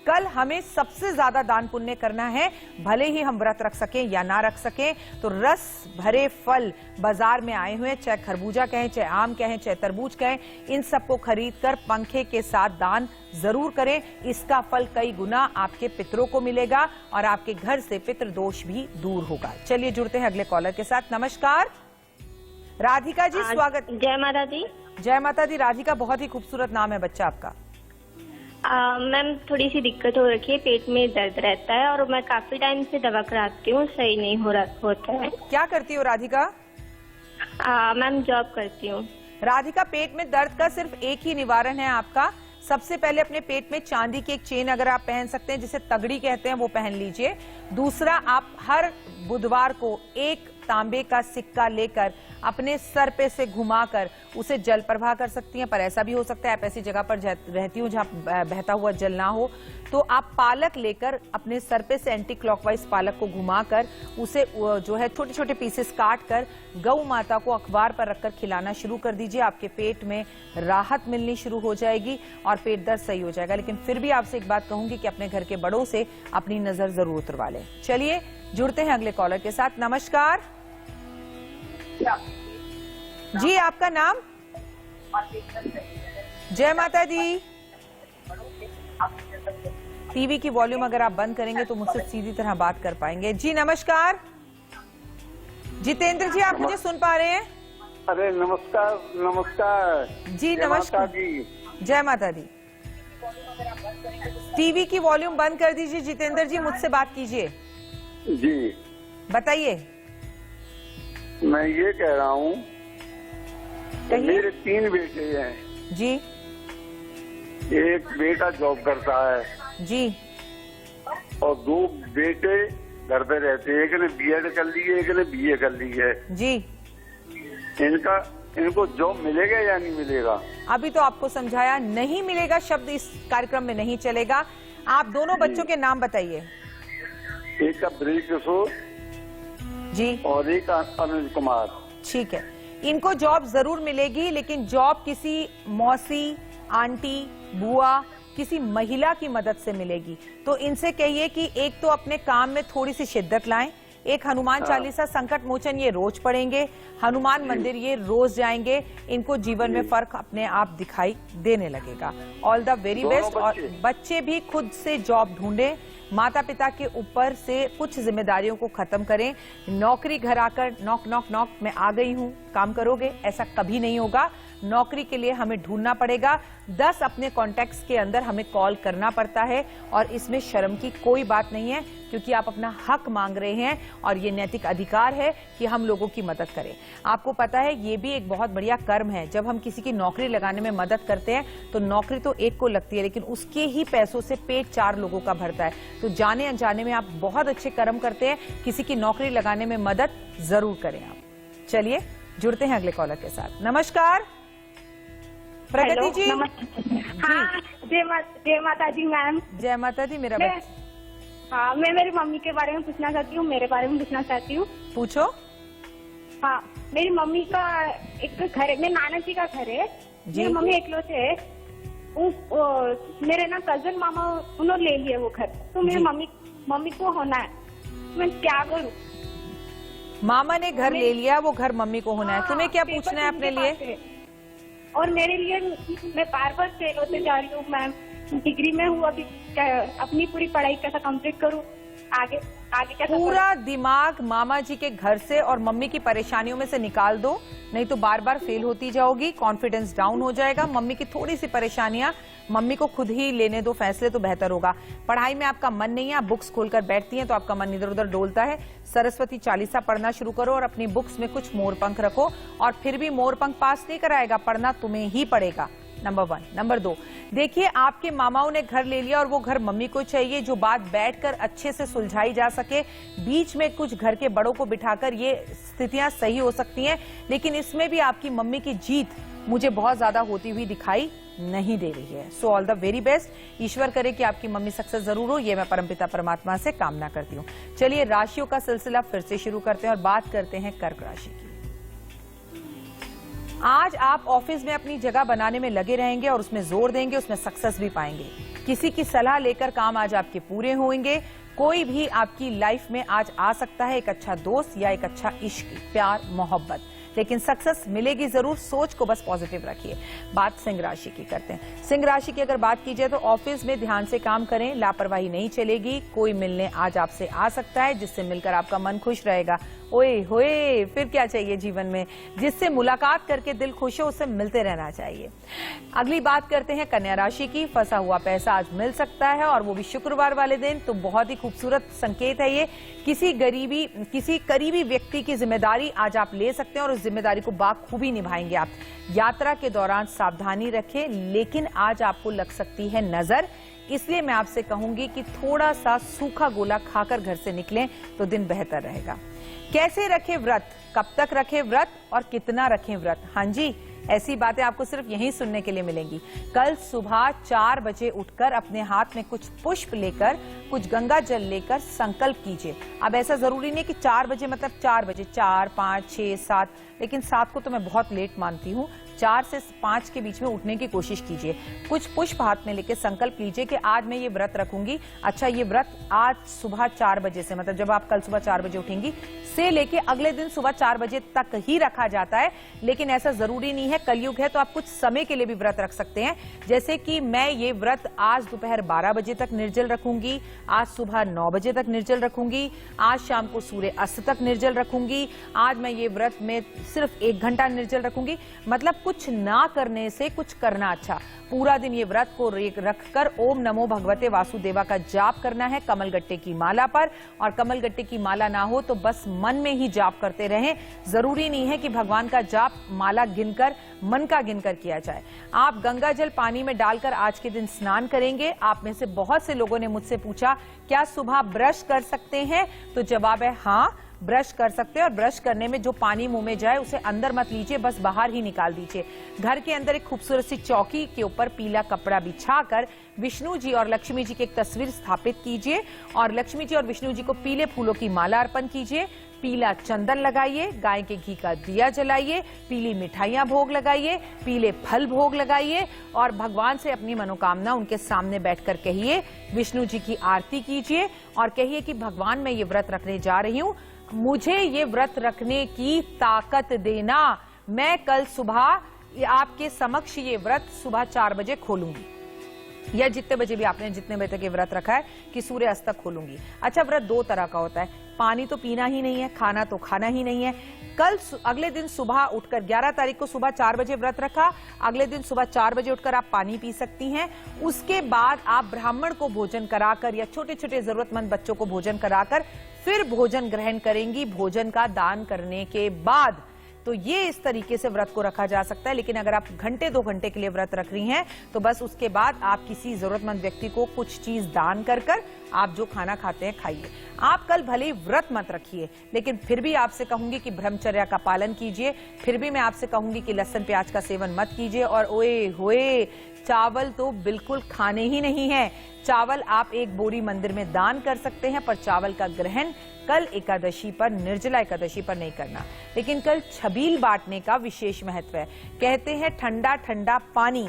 कल हमें सबसे ज्यादा दान पुण्य करना है। भले ही हम व्रत रख सकें या ना रख सकें, तो रस भरे फल बाजार में आए हुए, चाहे खरबूजा कहें, चाहे आम कहें, चाहे तरबूज कहें, इन सबको खरीदकर पंखे के साथ दान जरूर करें। इसका फल कई गुना आपके पितरों को मिलेगा और आपके घर से पितृ दोष भी दूर होगा। चलिए जुड़ते हैं अगले कॉलर के साथ। नमस्कार राधिका जी, स्वागत। जय माता दी। जय माता दी। राधिका, बहुत ही खूबसूरत नाम है बच्चा आपका। मैम थोड़ी सी दिक्कत हो रखी है, पेट में दर्द रहता है और मैं काफी टाइम से दवा कराती हूँ, सही नहीं होता है। क्या करती हो राधिका? मैम जॉब करती हूँ। राधिका, पेट में दर्द का सिर्फ एक ही निवारण है आपका। सबसे पहले अपने पेट में चांदी की एक चेन अगर आप पहन सकते हैं, जिसे तगड़ी कहते हैं, वो पहन लीजिए। दूसरा, आप हर बुधवार को एक तांबे का सिक्का लेकर अपने सर पे से घुमाकर उसे जल प्रवाह कर सकती हैं। पर ऐसा भी हो सकता है आप ऐसी जगह पर रहती हूँ जहाँ बहता हुआ जल ना हो, तो आप पालक लेकर अपने सर पे से एंटी क्लॉकवाइज पालक को घुमाकर उसे जो है छोटे छोटे पीसेस काट कर गौ माता को अखबार पर रखकर खिलाना शुरू कर दीजिए। आपके पेट में राहत मिलनी शुरू हो जाएगी और पेट दर्द सही हो जाएगा। लेकिन फिर भी आपसे एक बात कहूंगी कि अपने घर के बड़ों से अपनी नजर जरूर उतरवा लें। चलिए जुड़ते हैं अगले कॉलर के साथ। नमस्कार जी, आपका नाम? जय माता दी। टीवी की वॉल्यूम अगर आप बंद करेंगे तो मुझसे सीधी तरह बात कर पाएंगे। जी नमस्कार जितेंद्र जी, आप मुझे सुन पा रहे हैं? अरे नमस्कार नमस्कार जी नमस्कार जी, जय माता दी। टीवी की वॉल्यूम बंद कर दीजिए जितेंद्र जी, मुझसे बात कीजिए। जी बताइए। मैं ये कह रहा हूँ मेरे 3 बेटे हैं जी। एक बेटा जॉब करता है जी। और 2 बेटे घर पे रहते हैं। एक ने बीएड कर ली है, एक ने बीए कर ली है जी। इनको जॉब मिलेगा या नहीं मिलेगा? अभी तो आपको समझाया, नहीं मिलेगा शब्द इस कार्यक्रम में नहीं चलेगा। आप दोनों बच्चों के नाम बताइए। एक का ब्रिज किशोर जी और एक अनुज कुमार। ठीक है, इनको जॉब जरूर मिलेगी, लेकिन जॉब किसी मौसी, आंटी, बुआ, किसी महिला की मदद से मिलेगी। तो इनसे कहिए कि एक तो अपने काम में थोड़ी सी शिद्दत लाएं, एक हनुमान चालीसा संकट मोचन ये रोज पढ़ेंगे, हनुमान मंदिर ये रोज जाएंगे, इनको जीवन में फर्क अपने आप दिखाई देने लगेगा। All the very best. और बच्चे भी खुद से जॉब ढूंढें, माता पिता के ऊपर से कुछ जिम्मेदारियों को खत्म करें। नौकरी घर आकर नॉक नॉक नॉक मैं आ गई हूं काम करोगे, ऐसा कभी नहीं होगा। नौकरी के लिए हमें ढूंढना पड़ेगा। 10 अपने कॉन्टैक्ट्स के अंदर हमें कॉल करना पड़ता है और इसमें शर्म की कोई बात नहीं है, क्योंकि आप अपना हक मांग रहे हैं और ये नैतिक अधिकार है कि हम लोगों की मदद करें। आपको पता है ये भी एक बहुत बढ़िया कर्म है। जब हम किसी की नौकरी लगाने में मदद करते हैं तो नौकरी तो एक को लगती है, लेकिन उसके ही पैसों से पेट 4 लोगों का भरता है। तो जाने अनजाने में आप बहुत अच्छे कर्म करते हैं। किसी की नौकरी लगाने में मदद जरूर करें आप। चलिए जुड़ते हैं अगले कॉलर के साथ। नमस्कार प्रगति जी। हाँ, जय माता दी मैम। जय माता दी। मेरा हाँ, मैं मेरी मम्मी के बारे में पूछना चाहती हूँ, मेरे बारे में पूछना चाहती हूँ। पूछो। हाँ, मेरी मम्मी का एक घर है, मेरे नाना जी का घर है। मेरी मम्मी इकलौते है। मेरे ना कजन मामा उन्होंने ले लिया वो घर, तो मेरी मम्मी को होना है, मैं क्या करूँ? मामा ने घर ले लिया, वो घर मम्मी को होना है। तुम्हें क्या पूछना है अपने लिए? और मेरे लिए मैं बार बार फेल होते जा रही हूँ मैम। डिग्री में हूँ अभी, अपनी पूरी पढ़ाई कैसा कंप्लीट करूँ, आगे क्या पूरा दिमाग मामा जी के घर से और मम्मी की परेशानियों में से निकाल दो, नहीं तो बार बार फेल होती जाओगी, कॉन्फिडेंस डाउन हो जाएगा। मम्मी की थोड़ी सी परेशानियां मम्मी को खुद ही लेने दो फैसले, तो बेहतर होगा। पढ़ाई में आपका मन नहीं है, आप बुक्स खोलकर बैठती हैं तो आपका मन इधर उधर डोलता है। सरस्वती चालीसा पढ़ना शुरू करो और अपनी बुक्स में कुछ मोरपंख रखो, और फिर भी मोरपंख पास नहीं कराएगा, पढ़ना तुम्हें ही पड़ेगा। नंबर 1। नंबर 2, देखिए आपके मामाओं ने घर ले लिया और वो घर मम्मी को चाहिए, जो बात बैठकर अच्छे से सुलझाई जा सके। बीच में कुछ घर के बड़ों को बिठाकर ये स्थितियां सही हो सकती हैं, लेकिन इसमें भी आपकी मम्मी की जीत मुझे बहुत ज्यादा होती हुई दिखाई नहीं दे रही है। So all the very best. ईश्वर करे कि आपकी मम्मी सक्सेस जरूर हो, ये मैं परमपिता परमात्मा से कामना करती हूँ। चलिए राशियों का सिलसिला फिर से शुरू करते हैं और बात करते हैं कर्क राशि की। आज आप ऑफिस में अपनी जगह बनाने में लगे रहेंगे और उसमें जोर देंगे, उसमें सक्सेस भी पाएंगे। किसी की सलाह लेकर काम आज आपके पूरे होंगे। कोई भी आपकी लाइफ में आज आ सकता है, एक अच्छा दोस्त या एक अच्छा इश्क, प्यार, मोहब्बत, लेकिन सक्सेस मिलेगी जरूर। सोच को बस पॉजिटिव रखिए। बात सिंह राशि की करते हैं। सिंह राशि की अगर बात की जाए तो ऑफिस में ध्यान से काम करें, लापरवाही नहीं चलेगी। कोई मिलने आज आपसे आ सकता है जिससे मिलकर आपका मन खुश रहेगा। ओए होए, फिर क्या चाहिए जीवन में? जिससे मुलाकात करके दिल खुश हो उससे मिलते रहना चाहिए। अगली बात करते हैं कन्या राशि की। फंसा हुआ पैसा आज मिल सकता है और वो भी शुक्रवार वाले दिन, तो बहुत ही खूबसूरत संकेत है ये। किसी करीबी व्यक्ति की जिम्मेदारी आज आप ले सकते हैं और उस जिम्मेदारी को बाखूबी निभाएंगे आप। यात्रा के दौरान सावधानी रखें, लेकिन आज आपको लग सकती है नजर। इसलिए मैं आपसे कहूंगी कि थोड़ा सा सूखा गोला खाकर घर से निकलें तो दिन बेहतर रहेगा। कैसे रखें व्रत, कब तक रखें व्रत और कितना रखें व्रत? हाँ जी, ऐसी बातें आपको सिर्फ यहीं सुनने के लिए मिलेंगी। कल सुबह 4 बजे उठकर अपने हाथ में कुछ पुष्प लेकर, कुछ गंगा जल लेकर संकल्प कीजिए। अब ऐसा जरूरी नहीं कि 4 बजे मतलब 4 बजे, 4, 5, 6, 7, लेकिन 7 को तो मैं बहुत लेट मानती हूँ। 4 से 5 के बीच में उठने की कोशिश कीजिए। कुछ पुष्प हाथ में लेकर संकल्प लीजिए कि आज मैं ये व्रत रखूंगी। अच्छा, ये व्रत आज सुबह 4 बजे से, मतलब जब आप कल सुबह 4 बजे उठेंगी से लेके अगले दिन सुबह 4 बजे तक ही रखा जाता है। लेकिन ऐसा जरूरी नहीं है, कलयुग है तो आप कुछ समय के लिए भी व्रत रख सकते हैं। जैसे कि मैं ये व्रत आज दोपहर 12 बजे तक निर्जल रखूंगी, आज सुबह 9 बजे तक निर्जल रखूंगी, आज शाम को सूर्य अस्त तक निर्जल रखूंगी, आज मैं ये व्रत में सिर्फ 1 घंटा निर्जल रखूंगी। मतलब कुछ ना करने से कुछ करना अच्छा। पूरा दिन ये व्रत को रखकर ओम नमो भगवते वासुदेवा का जाप करना है कमलगट्टे की माला पर, और कमलगट्टे की माला ना हो तो बस मन में ही जाप करते रहें। जरूरी नहीं है कि भगवान का जाप माला गिनकर, मन का गिनकर किया जाए। आप गंगा जल पानी में डालकर आज के दिन स्नान करेंगे। आप में से बहुत से लोगों ने मुझसे पूछा क्या सुबह ब्रश कर सकते हैं, तो जवाब है हाँ, ब्रश कर सकते हैं। और ब्रश करने में जो पानी मुंह में जाए उसे अंदर मत लीजिए, बस बाहर ही निकाल दीजिए। घर के अंदर एक खूबसूरत सी चौकी के ऊपर पीला कपड़ा बिछाकर विष्णु जी और लक्ष्मी जी की एक तस्वीर स्थापित कीजिए और लक्ष्मी जी और विष्णु जी को पीले फूलों की माला अर्पण कीजिए। पीला चंदन लगाइए, गाय के घी का दिया जलाइए, पीली मिठाइयां भोग लगाइए, पीले फल भोग लगाइए और भगवान से अपनी मनोकामना उनके सामने बैठकर कहिए। विष्णु जी की आरती कीजिए और कहिए कि भगवान मैं ये व्रत रखने जा रही हूँ, मुझे ये व्रत रखने की ताकत देना। मैं कल सुबह आपके समक्ष ये व्रत सुबह 4 बजे खोलूंगी, या जितने बजे भी आपने जितने बजे तक ये व्रत रखा है कि सूर्य अस्त तक खोलूंगी। अच्छा, व्रत 2 तरह का होता है, पानी तो पीना ही नहीं है, खाना तो खाना ही नहीं है। अगले दिन सुबह उठकर 11 तारीख को सुबह 4 बजे व्रत रखा, अगले दिन सुबह 4 बजे उठकर आप पानी पी सकती हैं। उसके बाद आप ब्राह्मण को भोजन कराकर या छोटे छोटे जरूरतमंद बच्चों को भोजन कराकर फिर भोजन ग्रहण करेंगी। भोजन का दान करने के बाद तो ये इस तरीके से व्रत को रखा जा सकता है। लेकिन अगर आप घंटे 2 घंटे के लिए व्रत रख रही हैं तो बस उसके बाद आप किसी जरूरतमंद व्यक्ति को कुछ चीज दान कर आप जो खाना खाते हैं खाइए। आप कल भले ही व्रत मत रखिए, लेकिन फिर भी आपसे कहूंगी कि ब्रह्मचर्या का पालन कीजिए। फिर भी मैं आपसे कहूंगी कि लहसुन प्याज का सेवन मत कीजिए। और ओए होए, चावल तो बिल्कुल खाने ही नहीं है। चावल आप एक बोरी मंदिर में दान कर सकते हैं, पर चावल का ग्रहण कल एकादशी पर, निर्जला एकादशी पर नहीं करना। लेकिन कल छबील बांटने का विशेष महत्व है। कहते हैं ठंडा ठंडा पानी,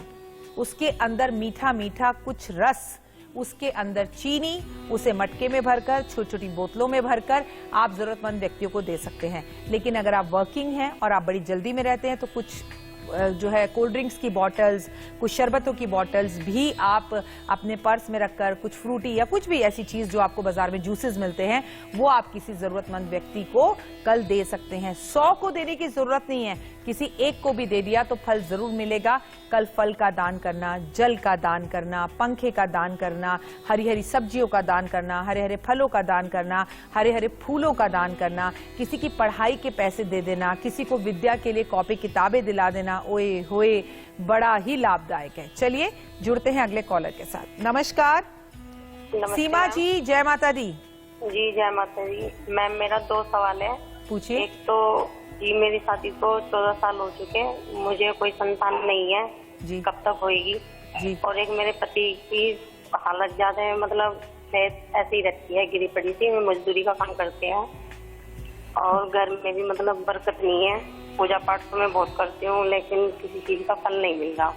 उसके अंदर मीठा मीठा कुछ रस, उसके अंदर चीनी, उसे मटके में भरकर, छोटी छोटी बोतलों में भरकर आप जरूरतमंद व्यक्तियों को दे सकते हैं। लेकिन अगर आप वर्किंग हैं और आप बड़ी जल्दी में रहते हैं तो कुछ जो है कोल्ड ड्रिंक्स की बॉटल्स, कुछ शरबतों की बॉटल्स भी आप अपने पर्स में रखकर, कुछ फ्रूटी या कुछ भी ऐसी चीज जो आपको बाजार में जूसेस मिलते हैं वो आप किसी जरूरतमंद व्यक्ति को कल दे सकते हैं। 100 को देने की जरूरत नहीं है, किसी एक को भी दे दिया तो फल जरूर मिलेगा। कल फल का दान करना, जल का दान करना, पंखे का दान करना, हरी हरी सब्जियों का दान करना, हरे हरे फलों का दान करना, हरे हरे फूलों का दान करना, किसी की पढ़ाई के पैसे दे देना, किसी को विद्या के लिए कॉपी किताबें दिला देना, ओए होए बड़ा ही लाभदायक है। चलिए जुड़ते हैं अगले कॉलर के साथ। नमस्कार। सीमा जी, जय माता दी। जी जय माता दी। मैम मेरा 2 सवाल है। पूछिए। एक तो जी मेरी शादी को 14 साल हो चुके, मुझे कोई संतान नहीं है जी, कब तक होएगी जी। और एक मेरे पति की हालत ज्यादा है, मतलब सेहत ऐसी रहती है गिरी पड़ी सी, वो मजदूरी का काम करते हैं और घर में भी मतलब बरकत नहीं है। पूजा पाठ तो मैं बहुत करती हूँ लेकिन किसी चीज का फल नहीं मिल रहा।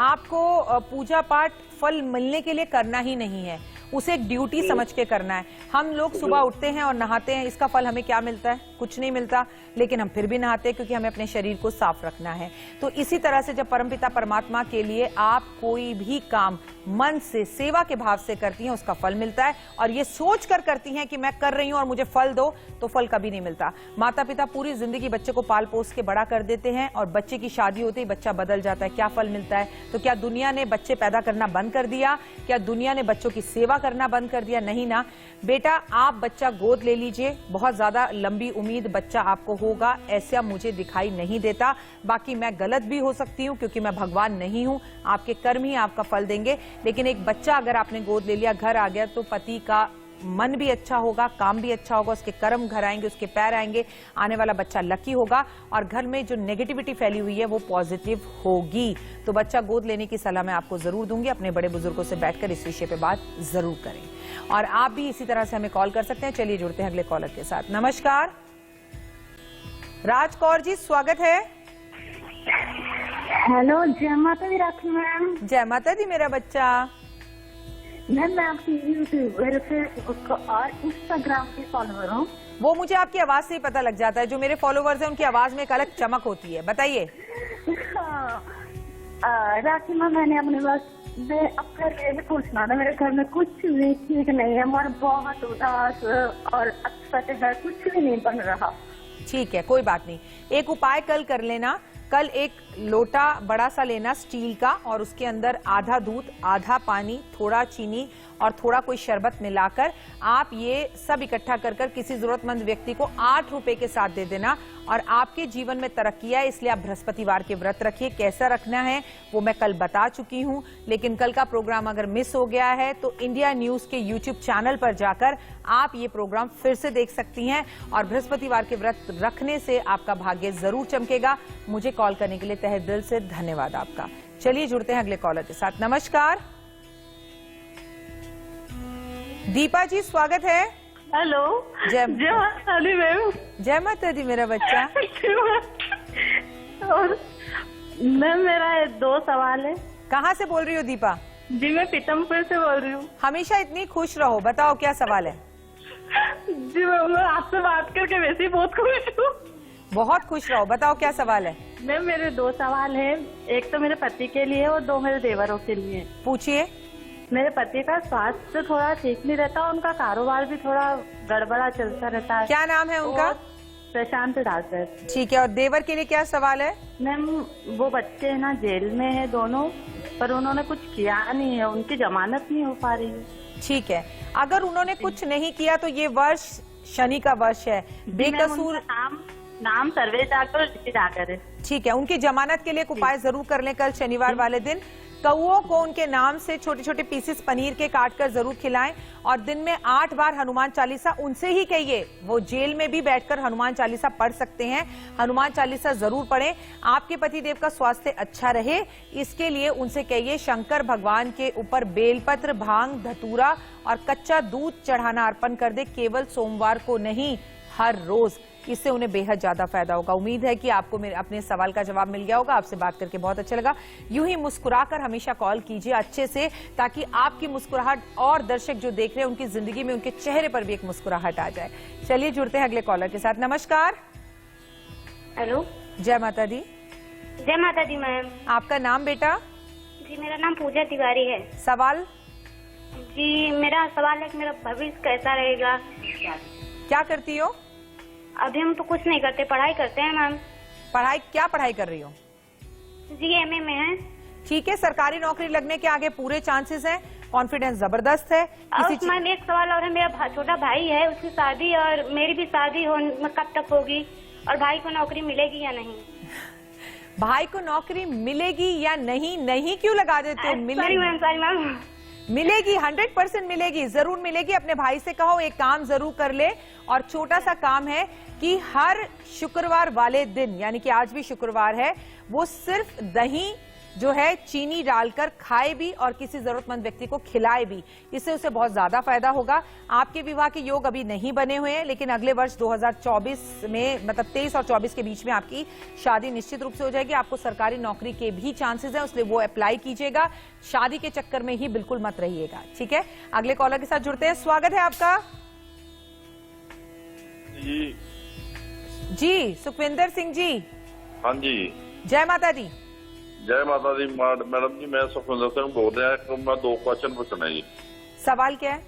आपको पूजा पाठ फल मिलने के लिए करना ही नहीं है, उसे एक ड्यूटी समझ के करना है। हम लोग सुबह उठते हैं और नहाते हैं, इसका फल हमें क्या मिलता है? कुछ नहीं मिलता, लेकिन हम फिर भी नहाते हैं क्योंकि हमें अपने शरीर को साफ रखना है। तो इसी तरह से जब परमपिता परमात्मा के लिए आप कोई भी काम मन से, सेवा के भाव से करती हैं, उसका फल मिलता है। और ये सोच कर करती हैं कि मैं कर रही हूं और मुझे फल दो, तो फल कभी नहीं मिलता। माता पिता पूरी जिंदगी बच्चे को पाल पोस के बड़ा कर देते हैं और बच्चे की शादी होते ही बच्चा बदल जाता है, क्या फल मिलता है? तो क्या दुनिया ने बच्चे पैदा करना बंद कर दिया? क्या दुनिया ने बच्चों की सेवा सेवा करना बंद कर दिया, नहीं ना बेटा, आप बच्चा गोद ले लीजिए। बहुत ज्यादा लंबी उम्मीद बच्चा आपको होगा ऐसा मुझे दिखाई नहीं देता। बाकी मैं गलत भी हो सकती हूँ क्योंकि मैं भगवान नहीं हूँ, आपके कर्म ही आपका फल देंगे। लेकिन एक बच्चा अगर आपने गोद ले लिया, घर आ गया, तो पति का मन भी अच्छा होगा, काम भी अच्छा होगा, उसके कर्म घर आएंगे, उसके पैर आएंगे, आने वाला बच्चा लकी होगा और घर में जो नेगेटिविटी फैली हुई है वो पॉजिटिव होगी। तो बच्चा गोद लेने की सलाह मैं आपको जरूर दूंगी। अपने बड़े बुजुर्गों से बैठकर इस विषय पे बात जरूर करें और आप भी इसी तरह से हमें कॉल कर सकते हैं। चलिए जुड़ते हैं अगले कॉलर के साथ। नमस्कार राज कौर जी, स्वागत है। हेलो, जय माता दी राखी मैम। जय माता दी मेरा बच्चा। मैम मैं आपकी यूट्यूबर, फेसबुक और इंस्टाग्राम की फॉलोअर हूँ। वो मुझे आपकी आवाज से ही पता लग जाता है, जो मेरे फॉलोवर्स हैं उनकी आवाज में एक अलग चमक होती है। बताइए। राखी मैम, मैंने अपने पास मैं अपने लिए भी पूछना था। मेरे घर में कुछ भी ठीक नहीं है, मैं बहुत उदास और अच्छा है, कुछ भी नहीं बन रहा। ठीक है, कोई बात नहीं। एक उपाय कल कर लेना। कल एक लोटा बड़ा सा लेना स्टील का और उसके अंदर आधा दूध, आधा पानी, थोड़ा चीनी और थोड़ा कोई शरबत मिलाकर आप ये सब इकट्ठा कर किसी जरूरतमंद व्यक्ति को 8 रुपए के साथ दे देना और आपके जीवन में तरक्की है। इसलिए आप बृहस्पतिवार के व्रत रखिए। कैसा रखना है वो मैं कल बता चुकी हूं, लेकिन कल का प्रोग्राम अगर मिस हो गया है तो इंडिया न्यूज के यूट्यूब चैनल पर जाकर आप ये प्रोग्राम फिर से देख सकती हैं और बृहस्पतिवार के व्रत रखने से आपका भाग्य जरूर चमकेगा। मुझे कॉल करने के लिए तहे दिल से धन्यवाद आपका। चलिए जुड़ते हैं अगले कॉलर के साथ। नमस्कार दीपा जी, स्वागत है। हेलो, जय माता दी मैम। जय माता दी मेरा बच्चा। और मैम मेरा 2 सवाल है। कहाँ से बोल रही हो दीपा? जी मैं पीतमपुर से बोल रही हूँ। हमेशा इतनी खुश रहो। बताओ क्या सवाल है? जी मैम, आपसे बात करके वैसे ही बहुत खुश हूँ। बहुत खुश रहो। बताओ क्या सवाल है? मैम मेरे 2 सवाल है। एक तो मेरे पति के लिए और 2 मेरे देवरों के लिए। पूछिए। मेरे पति का स्वास्थ्य थोड़ा ठीक नहीं रहता, उनका कारोबार भी थोड़ा गड़बड़ा चलता रहता है। क्या नाम है उनका? प्रशांत डाकर। ठीक है। और देवर के लिए क्या सवाल है? मैम वो बच्चे है ना, जेल में है दोनों, पर उन्होंने कुछ किया नहीं है, उनकी जमानत नहीं हो पा रही है। ठीक है, अगर उन्होंने कुछ नहीं किया तो ये वर्ष शनि का वर्ष है। बेकसूर नाम सर्वेश डाकर है। ठीक है, उनकी जमानत के लिए एक उपाय जरूर कर लें। कल शनिवार वाले दिन कौओं को उनके नाम से छोटे छोटे पीसेस पनीर के काटकर जरूर खिलाएं और दिन में 8 बार हनुमान चालीसा उनसे ही कहिए। वो जेल में भी बैठकर हनुमान चालीसा पढ़ सकते हैं। हनुमान चालीसा जरूर पढ़ें। आपके पतिदेव का स्वास्थ्य अच्छा रहे इसके लिए उनसे कहिए शंकर भगवान के ऊपर बेलपत्र, भांग, धतूरा और कच्चा दूध चढ़ाना अर्पण कर दे। केवल सोमवार को नहीं, हर रोज। इससे उन्हें बेहद ज्यादा फायदा होगा। उम्मीद है कि आपको मेरे अपने सवाल का जवाब मिल गया होगा। आपसे बात करके बहुत अच्छा लगा। यूं ही मुस्कुराकर हमेशा कॉल कीजिए अच्छे से, ताकि आपकी मुस्कुराहट और दर्शक जो देख रहे हैं उनकी जिंदगी में, उनके चेहरे पर भी एक मुस्कुराहट आ जाए। चलिए जुड़ते हैं अगले कॉलर के साथ। नमस्कार। हेलो, जय माता दी। जय माता दी मैम। आपका नाम बेटा? जी मेरा नाम पूजा तिवारी है। सवाल? जी मेरा सवाल है कि मेरा भविष्य कैसा रहेगा। क्या करती हो? अभी हम तो कुछ नहीं करते, पढ़ाई करते हैं मैम। पढ़ाई? क्या पढ़ाई कर रही हो? जी एमए में है। ठीक है, सरकारी नौकरी लगने के आगे पूरे चांसेस हैं। कॉन्फिडेंस जबरदस्त है। और मैम एक सवाल और है, मेरा छोटा भाई है, उसकी शादी और मेरी भी शादी कब तक होगी और भाई को नौकरी मिलेगी या नहीं? भाई को नौकरी मिलेगी या नहीं? नहीं क्यों लगा देते हो? मिलेगी, 100% मिलेगी, जरूर मिलेगी। अपने भाई से कहो एक काम जरूर कर ले। और छोटा सा काम है कि हर शुक्रवार वाले दिन, यानी कि आज भी शुक्रवार है, वो सिर्फ दही जो है चीनी डालकर खाए भी और किसी जरूरतमंद व्यक्ति को खिलाए भी। इससे उसे बहुत ज्यादा फायदा होगा। आपके विवाह के योग अभी नहीं बने हुए हैं, लेकिन अगले वर्ष 2024 में, मतलब 23 और 24 के बीच में आपकी शादी निश्चित रूप से हो जाएगी। आपको सरकारी नौकरी के भी चांसेस हैं, इसलिए वो अप्लाई कीजिएगा। शादी के चक्कर में ही बिल्कुल मत रहिएगा। ठीक है, अगले कॉलर के साथ जुड़ते हैं। स्वागत है आपका। जी सुखविंदर सिंह जी। हाँ जी, जय माता दी। जय माता दी मैडम जी, मैं सुखविंदर सिंह बोल रहा है। तो मैं 2 क्वेश्चन पूछना जी। सवाल क्या है?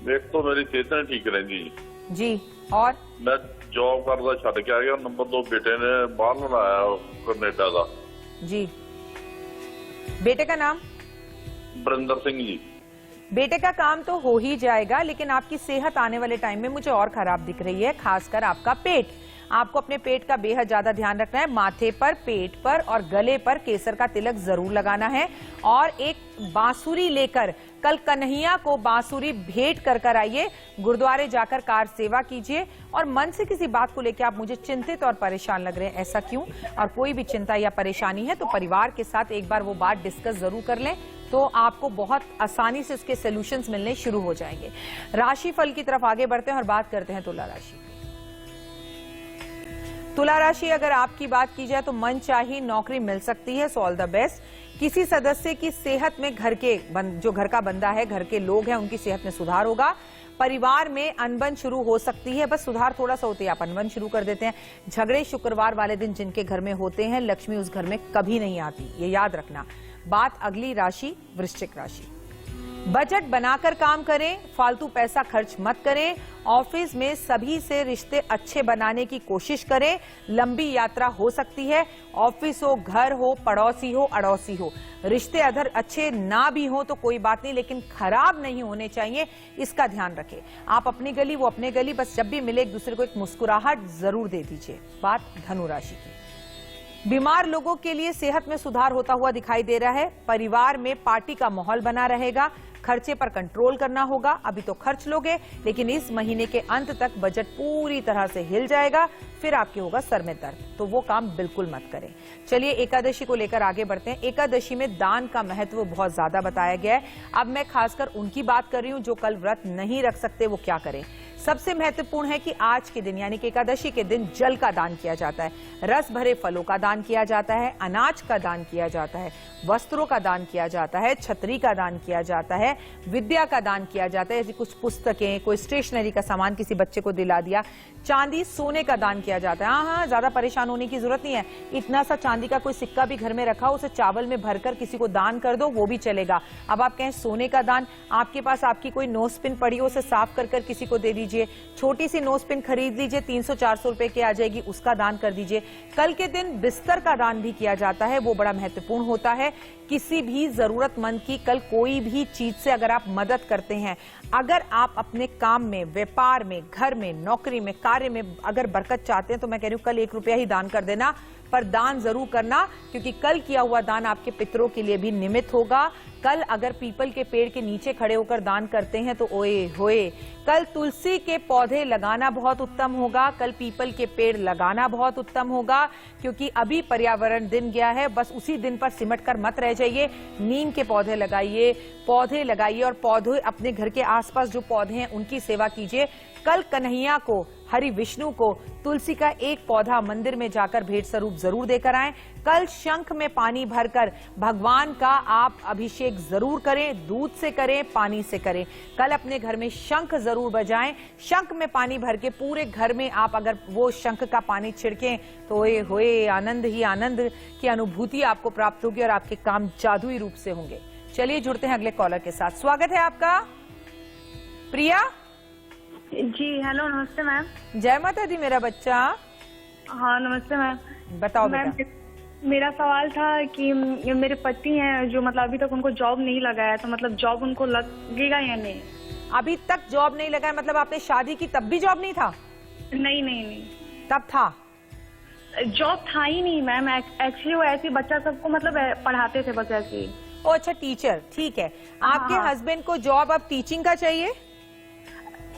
एक तो मेरी सेहत नहीं ठीक रहेंगी जी, और मैं जॉब करता छड़ के आ गया। नंबर 2 बेटे ने बाहर लाया कनेडा का जी। बेटे का नाम? बरिंदर सिंह जी। बेटे का काम तो हो ही जाएगा, लेकिन आपकी सेहत आने वाले टाइम में मुझे और खराब दिख रही है, खासकर आपका पेट। आपको अपने पेट का बेहद ज्यादा ध्यान रखना है। माथे पर, पेट पर और गले पर केसर का तिलक जरूर लगाना है। और एक बांसुरी लेकर कल कन्हैया को बांसुरी भेंट कर आइए। गुरुद्वारे जाकर कार सेवा कीजिए। और मन से किसी बात को लेकर आप मुझे चिंतित और परेशान लग रहे हैं, ऐसा क्यों? और कोई भी चिंता या परेशानी है तो परिवार के साथ एक बार वो बात डिस्कस जरूर कर लें, तो आपको बहुत आसानी से उसके सॉल्यूशंस मिलने शुरू हो जाएंगे। राशिफल की तरफ आगे बढ़ते हैं और बात करते हैं तुला राशि। तुला राशि, अगर आपकी बात की जाए तो मनचाही नौकरी मिल सकती है, सो ऑल द बेस्ट। किसी सदस्य की सेहत में जो घर का बंदा है, घर के लोग हैं, उनकी सेहत में सुधार होगा। परिवार में अनबन शुरू हो सकती है, बस सुधार थोड़ा सा होते ही आप अनबन शुरू कर देते हैं। झगड़े शुक्रवार वाले दिन जिनके घर में होते हैं, लक्ष्मी उस घर में कभी नहीं आती, ये याद रखना। बात अगली राशि वृश्चिक राशि। बजट बनाकर काम करें, फालतू पैसा खर्च मत करें। ऑफिस में सभी से रिश्ते अच्छे बनाने की कोशिश करें। लंबी यात्रा हो सकती है। ऑफिस हो, घर हो, पड़ोसी हो, अड़ोसी हो, रिश्ते अगर अच्छे ना भी हो तो कोई बात नहीं, लेकिन खराब नहीं होने चाहिए, इसका ध्यान रखें। आप अपनी गली, वो अपने गली, बस जब भी मिले एक दूसरे को एक मुस्कुराहट जरूर दे दीजिए। बात धनु राशि की। बीमार लोगों के लिए सेहत में सुधार होता हुआ दिखाई दे रहा है। परिवार में पार्टी का माहौल बना रहेगा। खर्चे पर कंट्रोल करना होगा। अभी तो खर्च लोगे, लेकिन इस महीने के अंत तक बजट पूरी तरह से हिल जाएगा, फिर आपके होगा सर में दर्द, तो वो काम बिल्कुल मत करें। चलिए एकादशी को लेकर आगे बढ़ते हैं। एकादशी में दान का महत्व बहुत ज्यादा बताया गया है। अब मैं खासकर उनकी बात कर रही हूं जो कल व्रत नहीं रख सकते, वो क्या करें। सबसे महत्वपूर्ण है कि आज के दिन यानी कि एकादशी के दिन जल का दान किया जाता है, रस भरे फलों का दान किया जाता है, अनाज का दान किया जाता है, वस्त्रों का दान किया जाता है, छतरी का दान किया जाता है, विद्या का दान किया जाता है, जैसे कुछ पुस्तकें, कोई स्टेशनरी का सामान किसी बच्चे को दिला दिया, चांदी सोने का दान किया जाता है। हाँ, ज्यादा परेशान होने की जरूरत नहीं है। इतना सा चांदी का कोई सिक्का भी घर में रखा हो, उसे चावल में भरकर किसी को दान कर दो, वो भी चलेगा। अब आप कहें सोने का दान, आपके पास आपकी कोई नोज पिन पड़ी हो, उसे साफ कर किसी को दे दीजिए। छोटी सी नोज पिन खरीद लीजिए, 300-400 रुपए की आ जाएगी, उसका दान कर दीजिए। कल के दिन बिस्तर का दान भी किया जाता है, वो बड़ा महत्वपूर्ण होता है। किसी भी जरूरतमंद की कल कोई भी चीज से अगर आप मदद करते हैं, अगर आप अपने काम में, व्यापार में, घर में, नौकरी में, कार्य में अगर बरकत चाहते हैं, तो मैं कह रही हूं कल 1 रुपया ही दान कर देना, पर दान जरूर करना, क्योंकि कल किया हुआ दान आपके पितरों के लिए भी निमित्त होगा। कल अगर पीपल के पेड़ के नीचे खड़े होकर दान करते हैं तो ओए होए। कल तुलसी के पौधे लगाना बहुत उत्तम होगा। कल पीपल के पेड़ लगाना बहुत उत्तम होगा, क्योंकि अभी पर्यावरण दिन गया है, बस उसी दिन पर सिमट कर मत रह जाइए। नीम के पौधे लगाइए और पौधे अपने घर के आसपास जो पौधे हैं उनकी सेवा कीजिए। कल कन्हैया को, हरि विष्णु को तुलसी का एक पौधा मंदिर में जाकर भेंट स्वरूप जरूर देकर आएं। कल शंख में पानी भरकर भगवान का आप अभिषेक जरूर करें, दूध से करें, पानी से करें। कल अपने घर में शंख जरूर बजाएं। शंख में पानी भर के पूरे घर में आप अगर वो शंख का पानी छिड़कें तो ओए होए, आनंद ही आनंद की अनुभूति आपको प्राप्त होगी और आपके काम जादुई रूप से होंगे। चलिए जुड़ते हैं अगले कॉलर के साथ। स्वागत है आपका। प्रिया जी, हेलो, नमस्ते मैम। जय माता दी मेरा बच्चा। हाँ, नमस्ते मैम। बताओ मैम, बेटा। मेरा सवाल था कि मेरे पति हैं जो मतलब अभी तक उनको जॉब नहीं लगा है, तो मतलब जॉब उनको लगेगा या नहीं? अभी तक जॉब नहीं लगा है मतलब आपने शादी की तब भी जॉब नहीं था? नहीं। तब था? जॉब था ही नहीं मैम। एक्चुअली वो ऐसे बच्चा सबको मतलब पढ़ाते थे, बस ऐसे ही। ओ अच्छा, टीचर, ठीक है। आपके हस्बैंड को जॉब अब टीचिंग का चाहिए?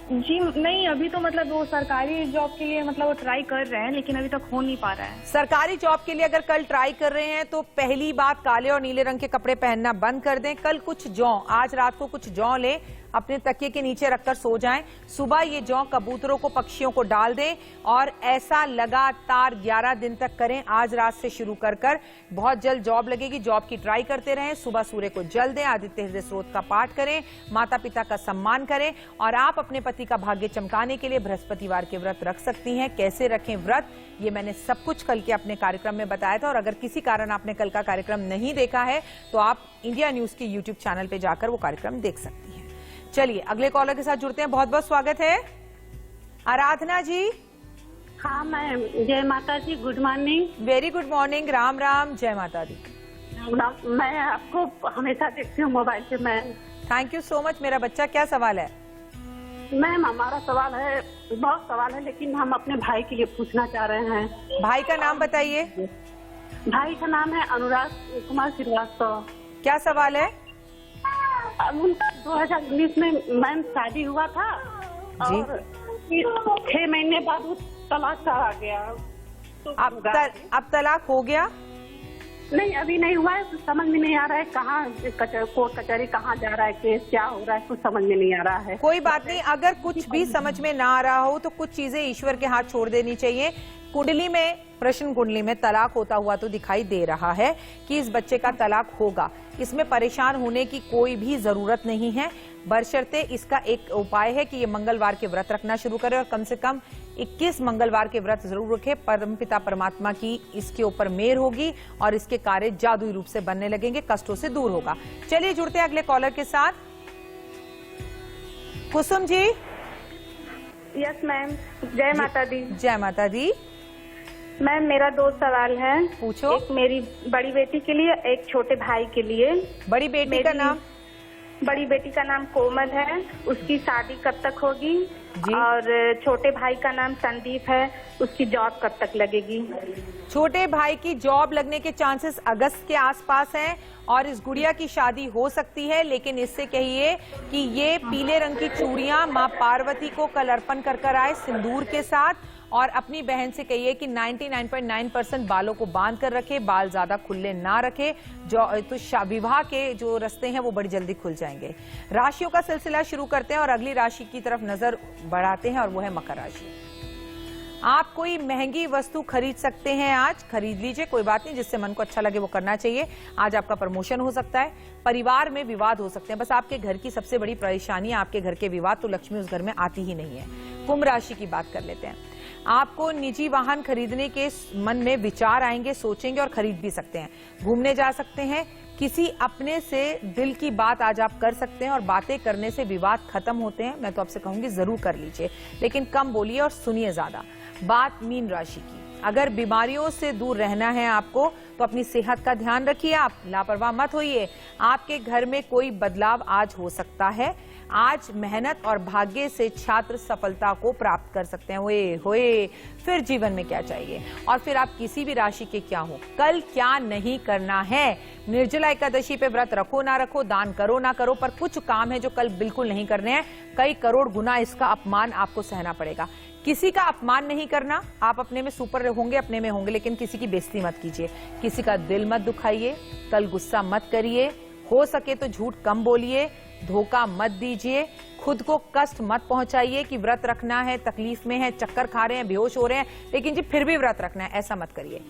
जी नहीं, अभी तो मतलब वो सरकारी जॉब के लिए मतलब वो ट्राई कर रहे हैं, लेकिन अभी तक हो नहीं पा रहा है। सरकारी जॉब के लिए अगर कल ट्राई कर रहे हैं तो पहली बात, काले और नीले रंग के कपड़े पहनना बंद कर दें। कल कुछ जौ, आज रात को कुछ जौ लें, अपने तकिए के नीचे रखकर सो जाएं। सुबह ये जौ कबूतरों को, पक्षियों को डाल दें और ऐसा लगातार 11 दिन तक करें, आज रात से शुरू कर बहुत जल्द जॉब लगेगी। जॉब की ट्राई करते रहें। सुबह सूर्य को जल दें, आदित्य हृदय स्रोत का पाठ करें, माता पिता का सम्मान करें। और आप अपने पति का भाग्य चमकाने के लिए बृहस्पतिवार के व्रत रख सकती हैं। कैसे रखें व्रत, ये मैंने सब कुछ कल के अपने कार्यक्रम में बताया था। और अगर किसी कारण आपने कल का कार्यक्रम नहीं देखा है तो आप इंडिया न्यूज के यूट्यूब चैनल पे जाकर वो कार्यक्रम देख सकती हैं। चलिए अगले कॉलर के साथ जुड़ते हैं। बहुत बहुत स्वागत है। आराधना जी। हाँ मैम, जय माता जी, good morning. Very good morning. राम राम, जय माता दी। मैं आपको हमेशा देखती हूँ मोबाइल पे ma'am. Thank you so much. मेरा बच्चा, क्या सवाल है? मैम हमारा सवाल है, बहुत सवाल है, लेकिन हम अपने भाई के लिए पूछना चाह रहे हैं। भाई का नाम बताइए। भाई का नाम है अनुराग कुमार श्रीवास्तव। क्या सवाल है? उनका 2019 में मैम शादी हुआ था और 6 महीने बाद वो तलाक का आ गया। तो अब तलाक हो गया? नहीं, अभी नहीं हुआ है। तो समझ में नहीं आ रहा है कहाँ कोर्ट कचहरी कहाँ जा रहा है, केस क्या हो रहा है, कुछ समझ में नहीं आ रहा है। कोई बात नहीं, अगर कुछ भी समझ में ना आ रहा हो तो कुछ चीजें ईश्वर के हाथ छोड़ देनी चाहिए। कुंडली में, प्रश्न कुंडली में तलाक होता हुआ तो दिखाई दे रहा है कि इस बच्चे का तलाक होगा। इसमें परेशान होने की कोई भी जरूरत नहीं है, बशर्ते इसका एक उपाय है कि ये मंगलवार के व्रत रखना शुरू करे और कम से कम 21 मंगलवार के व्रत जरूर रखे। परमपिता परमात्मा की इसके ऊपर मेहर होगी और इसके कार्य जादुई रूप से बनने लगेंगे, कष्टों से दूर होगा। चलिए जुड़ते हैं अगले कॉलर के साथ। कुसुम जी। यस मैम, जय माता दी। जय माता दी। मैम मेरा 2 सवाल है। पूछो। एक मेरी बड़ी बेटी के लिए, एक छोटे भाई के लिए। बड़ी बेटी का नाम? बड़ी बेटी का नाम कोमल है, उसकी शादी कब तक होगी? और छोटे भाई का नाम संदीप है, उसकी जॉब कब तक लगेगी? छोटे भाई की जॉब लगने के चांसेस अगस्त के आसपास हैं और इस गुड़िया की शादी हो सकती है, लेकिन इससे कहिए कि ये पीले रंग की चूड़ियां मां पार्वती को कल अर्पण कर आए सिंदूर के साथ, और अपनी बहन से कहिए कि 99.9% बालों को बांध कर रखे, बाल ज्यादा खुले ना रखे, जो तो विवाह के जो रास्ते हैं वो बड़ी जल्दी खुल जाएंगे। राशियों का सिलसिला शुरू करते हैं और अगली राशि की तरफ नजर बढ़ाते हैं और वो है मकर राशि। आप कोई महंगी वस्तु खरीद सकते हैं, आज खरीद लीजिए, कोई बात नहीं, जिससे मन को अच्छा लगे वो करना चाहिए। आज आपका प्रमोशन हो सकता है, परिवार में विवाद हो सकते हैं। बस आपके घर की सबसे बड़ी परेशानी है आपके घर के विवाद, तो लक्ष्मी उस घर में आती ही नहीं है। कुंभ राशि की बात कर लेते हैं। आपको निजी वाहन खरीदने के मन में विचार आएंगे, सोचेंगे और खरीद भी सकते हैं। घूमने जा सकते हैं, किसी अपने से दिल की बात आज आप कर सकते हैं और बातें करने से विवाद खत्म होते हैं। मैं तो आपसे कहूंगी जरूर कर लीजिए, लेकिन कम बोलिए और सुनिए ज्यादा। बात मीन राशि की, अगर बीमारियों से दूर रहना है आपको तो अपनी सेहत का ध्यान रखिए, आप लापरवाह मत होइए। आपके घर में कोई बदलाव आज हो सकता है। आज मेहनत और भाग्य से छात्र सफलता को प्राप्त कर सकते हैं। होए होए, फिर जीवन में क्या चाहिए। और फिर आप किसी भी राशि के क्या हो, कल क्या नहीं करना है। निर्जला एकादशी पे व्रत रखो ना रखो, दान करो ना करो, पर कुछ काम है जो कल बिल्कुल नहीं करने हैं। कई करोड़ गुना इसका अपमान आपको सहना पड़ेगा। किसी का अपमान नहीं करना, आप अपने में सुपर होंगे, अपने में होंगे, लेकिन किसी की बेइज्जती मत कीजिए, किसी का दिल मत दुखाइए, कल गुस्सा मत करिए, हो सके तो झूठ कम बोलिए, धोखा मत दीजिए, खुद को कष्ट मत पहुंचाइए कि व्रत रखना है, तकलीफ में है, चक्कर खा रहे हैं, बेहोश हो रहे हैं, लेकिन जी फिर भी व्रत रखना है, ऐसा मत करिए।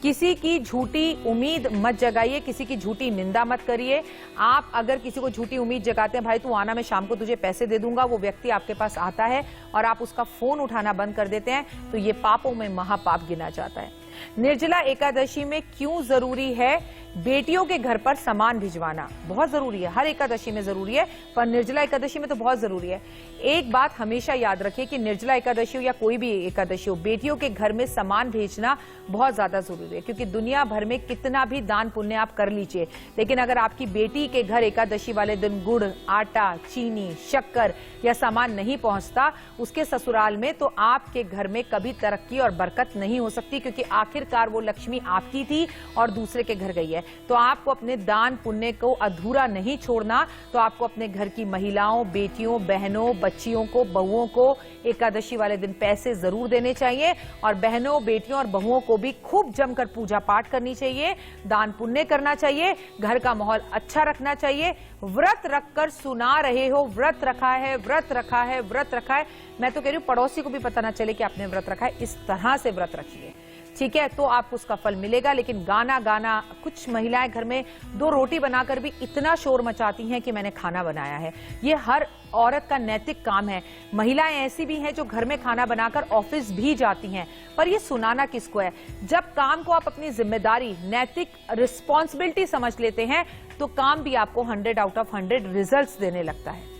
किसी की झूठी उम्मीद मत जगाइए, किसी की झूठी निंदा मत करिए। आप अगर किसी को झूठी उम्मीद जगाते हैं, भाई तू आना, मैं शाम को तुझे पैसे दे दूंगा, वो व्यक्ति आपके पास आता है और आप उसका फोन उठाना बंद कर देते हैं, तो ये पापों में महापाप गिना जाता है। निर्जला एकादशी में क्यों जरूरी है बेटियों के घर पर सामान भिजवाना? बहुत जरूरी है, हर एकादशी में जरूरी है, पर निर्जला एकादशी में तो बहुत जरूरी है। एक बात हमेशा याद रखिए कि निर्जला एकादशी हो या कोई भी एकादशी हो, बेटियों के घर में सामान भेजना बहुत ज्यादा जरूरी है, क्योंकि दुनिया भर में कितना भी दान पुण्य आप कर लीजिए, लेकिन अगर आपकी बेटी के घर एकादशी वाले दिन गुड़, आटा, चीनी, शक्कर या सामान नहीं पहुंचता उसके ससुराल में, तो आपके घर में कभी तरक्की और बरकत नहीं हो सकती, क्योंकि आखिरकार वो लक्ष्मी आपकी थी और दूसरे के घर गई है। तो आपको अपने दान पुण्य को अधूरा नहीं छोड़ना, तो आपको अपने घर की महिलाओं, बेटियों, बहनों, बच्चियों को, बहुओं को एकादशी वाले दिन पैसे जरूर देने चाहिए, और बहनों, बेटियों और बहुओं को भी खूब जमकर पूजा पाठ करनी चाहिए, दान पुण्य करना चाहिए, घर का माहौल अच्छा रखना चाहिए। व्रत रखकर सुना रहे हो, व्रत रखा है, व्रत रखा है, व्रत रखा है, मैं तो कह रही हूं पड़ोसी को भी पता ना चले कि आपने व्रत रखा है, इस तरह से व्रत रखिए, ठीक है, तो आपको उसका फल मिलेगा। लेकिन गाना गाना, कुछ महिलाएं घर में 2 रोटी बनाकर भी इतना शोर मचाती हैं कि मैंने खाना बनाया है, ये हर औरत का नैतिक काम है। महिलाएं ऐसी भी हैं जो घर में खाना बनाकर ऑफिस भी जाती हैं, पर ये सुनाना किसको है? जब काम को आप अपनी जिम्मेदारी, नैतिक रिस्पॉन्सिबिलिटी समझ लेते हैं, तो काम भी आपको 100 आउट ऑफ 100 रिजल्ट्स देने लगता है।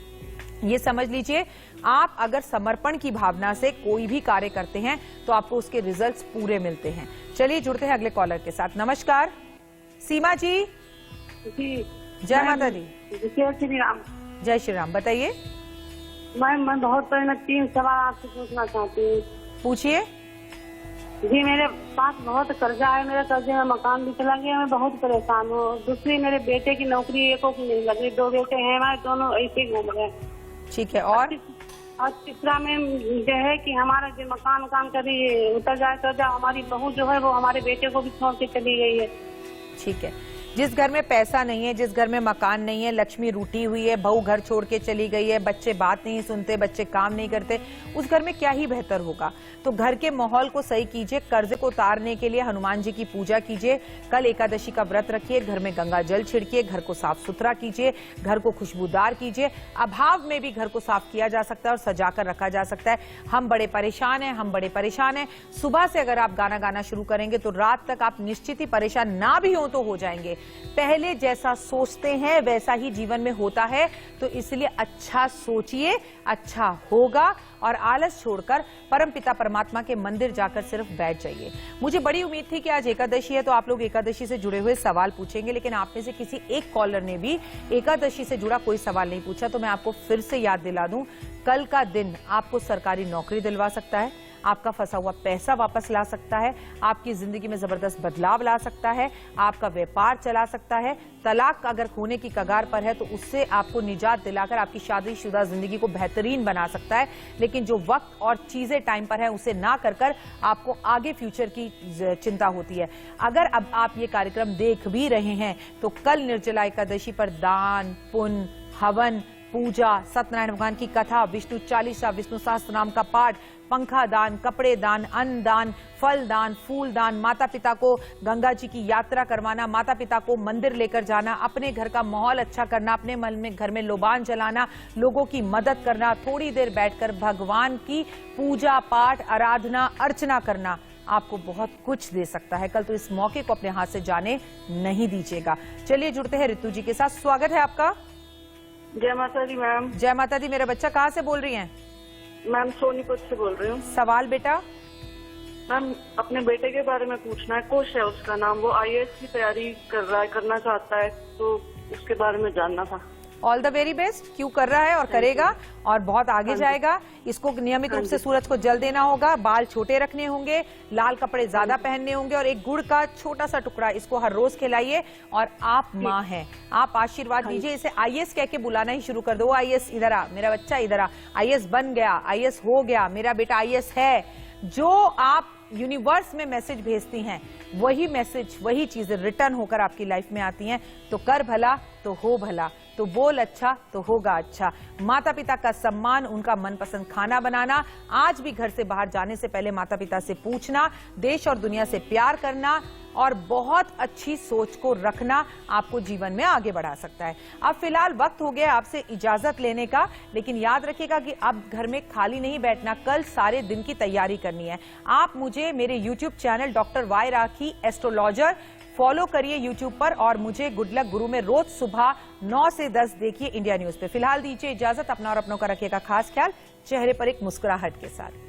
ये समझ लीजिए, आप अगर समर्पण की भावना से कोई भी कार्य करते हैं तो आपको उसके रिजल्ट्स पूरे मिलते हैं। चलिए जुड़ते हैं अगले कॉलर के साथ। नमस्कार सीमा जी। जी जय माता दी। जय श्री राम। जय श्री राम, बताइए। मैम मैं बहुत पहले 3 सवाल आपसे पूछना चाहती हूँ। पूछिए। जी मेरे पास बहुत कर्जा है, मेरे कर्जे में मकान भी चला गया, मैं बहुत परेशान हूँ। दूसरी मेरे बेटे की नौकरी एको की नहीं लगी, 2 बेटे हैं हमारे, दोनों ऐसे ही घूम रहे। ठीक है, और तीसरा में जो है कि हमारा जो मकान कभी उतर जाए कर्जा, हमारी बहू जो है वो हमारे बेटे को भी छोड़ के चली गई है। ठीक है, जिस घर में पैसा नहीं है, जिस घर में मकान नहीं है, लक्ष्मी रूठी हुई है, बहू घर छोड़ के चली गई है, बच्चे बात नहीं सुनते, बच्चे काम नहीं करते, उस घर में क्या ही बेहतर होगा। तो घर के माहौल को सही कीजिए, कर्ज को उतारने के लिए हनुमान जी की पूजा कीजिए, कल एकादशी का व्रत रखिए, घर में गंगा जल छिड़किए, घर को साफ सुथरा कीजिए, घर को खुशबूदार कीजिए। अभाव में भी घर को साफ किया जा सकता है और सजाकर रखा जा सकता है। हम बड़े परेशान हैं, हम बड़े परेशान हैं। सुबह से अगर आप गाना गाना शुरू करेंगे तो रात तक आप निश्चित ही परेशान ना भी हो तो हो जाएंगे। पहले जैसा सोचते हैं वैसा ही जीवन में होता है, तो इसलिए अच्छा सोचिए, अच्छा होगा, और आलस छोड़कर परमपिता परमात्मा के मंदिर जाकर सिर्फ बैठ जाइए। मुझे बड़ी उम्मीद थी कि आज एकादशी है तो आप लोग एकादशी से जुड़े हुए सवाल पूछेंगे, लेकिन आप में से किसी एक कॉलर ने भी एकादशी से जुड़ा कोई सवाल नहीं पूछा। तो मैं आपको फिर से याद दिला दूं, कल का दिन आपको सरकारी नौकरी दिलवा सकता है, आपका फंसा हुआ पैसा वापस ला सकता है, आपकी जिंदगी में जबरदस्त बदलाव ला सकता है, आपका व्यापार चला सकता है, तलाक अगर होने की कगार पर है तो उससे आपको निजात दिलाकर आपकी शादीशुदा जिंदगी को बेहतरीन बना सकता है। लेकिन जो वक्त और चीजें टाइम पर है उसे ना कर आपको आगे फ्यूचर की चिंता होती है। अगर अब आप ये कार्यक्रम देख भी रहे हैं तो कल निर्जला एकादशी पर दान, पुण्य, हवन, पूजा, सत्यनारायण भगवान की कथा, विष्णु चालीसा, विष्णु सहस्त्र नाम का पाठ, पंखा दान, कपड़े दान, अन्न दान, फल दान, फूल दान, माता पिता को गंगा जी की यात्रा करवाना, माता पिता को मंदिर लेकर जाना, अपने घर का माहौल अच्छा करना, अपने मन में घर में लोबान जलाना, लोगों की मदद करना, थोड़ी देर बैठकर भगवान की पूजा पाठ, आराधना, अर्चना करना आपको बहुत कुछ दे सकता है। कल तो इस मौके को अपने हाथ से जाने नहीं दीजिएगा। चलिए जुड़ते हैं रितु जी के साथ। स्वागत है आपका। जय माता दी मैम। जय माता दी। मेरा बच्चा कहाँ से बोल रही हैं? मैम सोनीपत से बोल रही हूँ। सवाल बेटा? मैम अपने बेटे के बारे में पूछना है, कुश है उसका नाम, वो IAS की तैयारी कर रहा है, करना चाहता है, तो उसके बारे में जानना था। All the very best. क्यों कर रहा है और करेगा और बहुत आगे जाएगा। इसको नियमित रूप से सूरज को जल देना होगा, बाल छोटे रखने होंगे, लाल कपड़े ज्यादा पहनने होंगे और एक गुड़ का छोटा सा टुकड़ा इसको हर रोज खिलाइए। और आप माँ हैं, आप आशीर्वाद दीजिए, इसे IAS कह के बुलाना ही शुरू कर दो। IAS इधर आ, मेरा बच्चा इधर आ, IAS बन गया, IAS हो गया, मेरा बेटा IAS है। जो आप यूनिवर्स में मैसेज भेजती हैं वही मैसेज, वही चीजें रिटर्न होकर आपकी लाइफ में आती हैं। तो कर भला तो हो भला, तो बोल अच्छा तो होगा अच्छा। माता पिता का सम्मान, उनका मनपसंद खाना बनाना, आज भी घर से बाहर जाने से पहले माता पिता से पूछना, देश और दुनिया से प्यार करना और बहुत अच्छी सोच को रखना आपको जीवन में आगे बढ़ा सकता है। अब फिलहाल वक्त हो गया आपसे इजाजत लेने का, लेकिन याद रखिएगा कि अब घर में खाली नहीं बैठना, कल सारे दिन की तैयारी करनी है। आप मुझे मेरे YouTube चैनल डॉक्टर वाई राखी एस्ट्रोलॉजर फॉलो करिए YouTube पर, और मुझे गुड लक गुरु में रोज सुबह 9 से 10 देखिए इंडिया न्यूज पे। फिलहाल दीजिए इजाजत, अपना और अपनों का रखिएगा खास ख्याल, चेहरे पर एक मुस्कुराहट के साथ।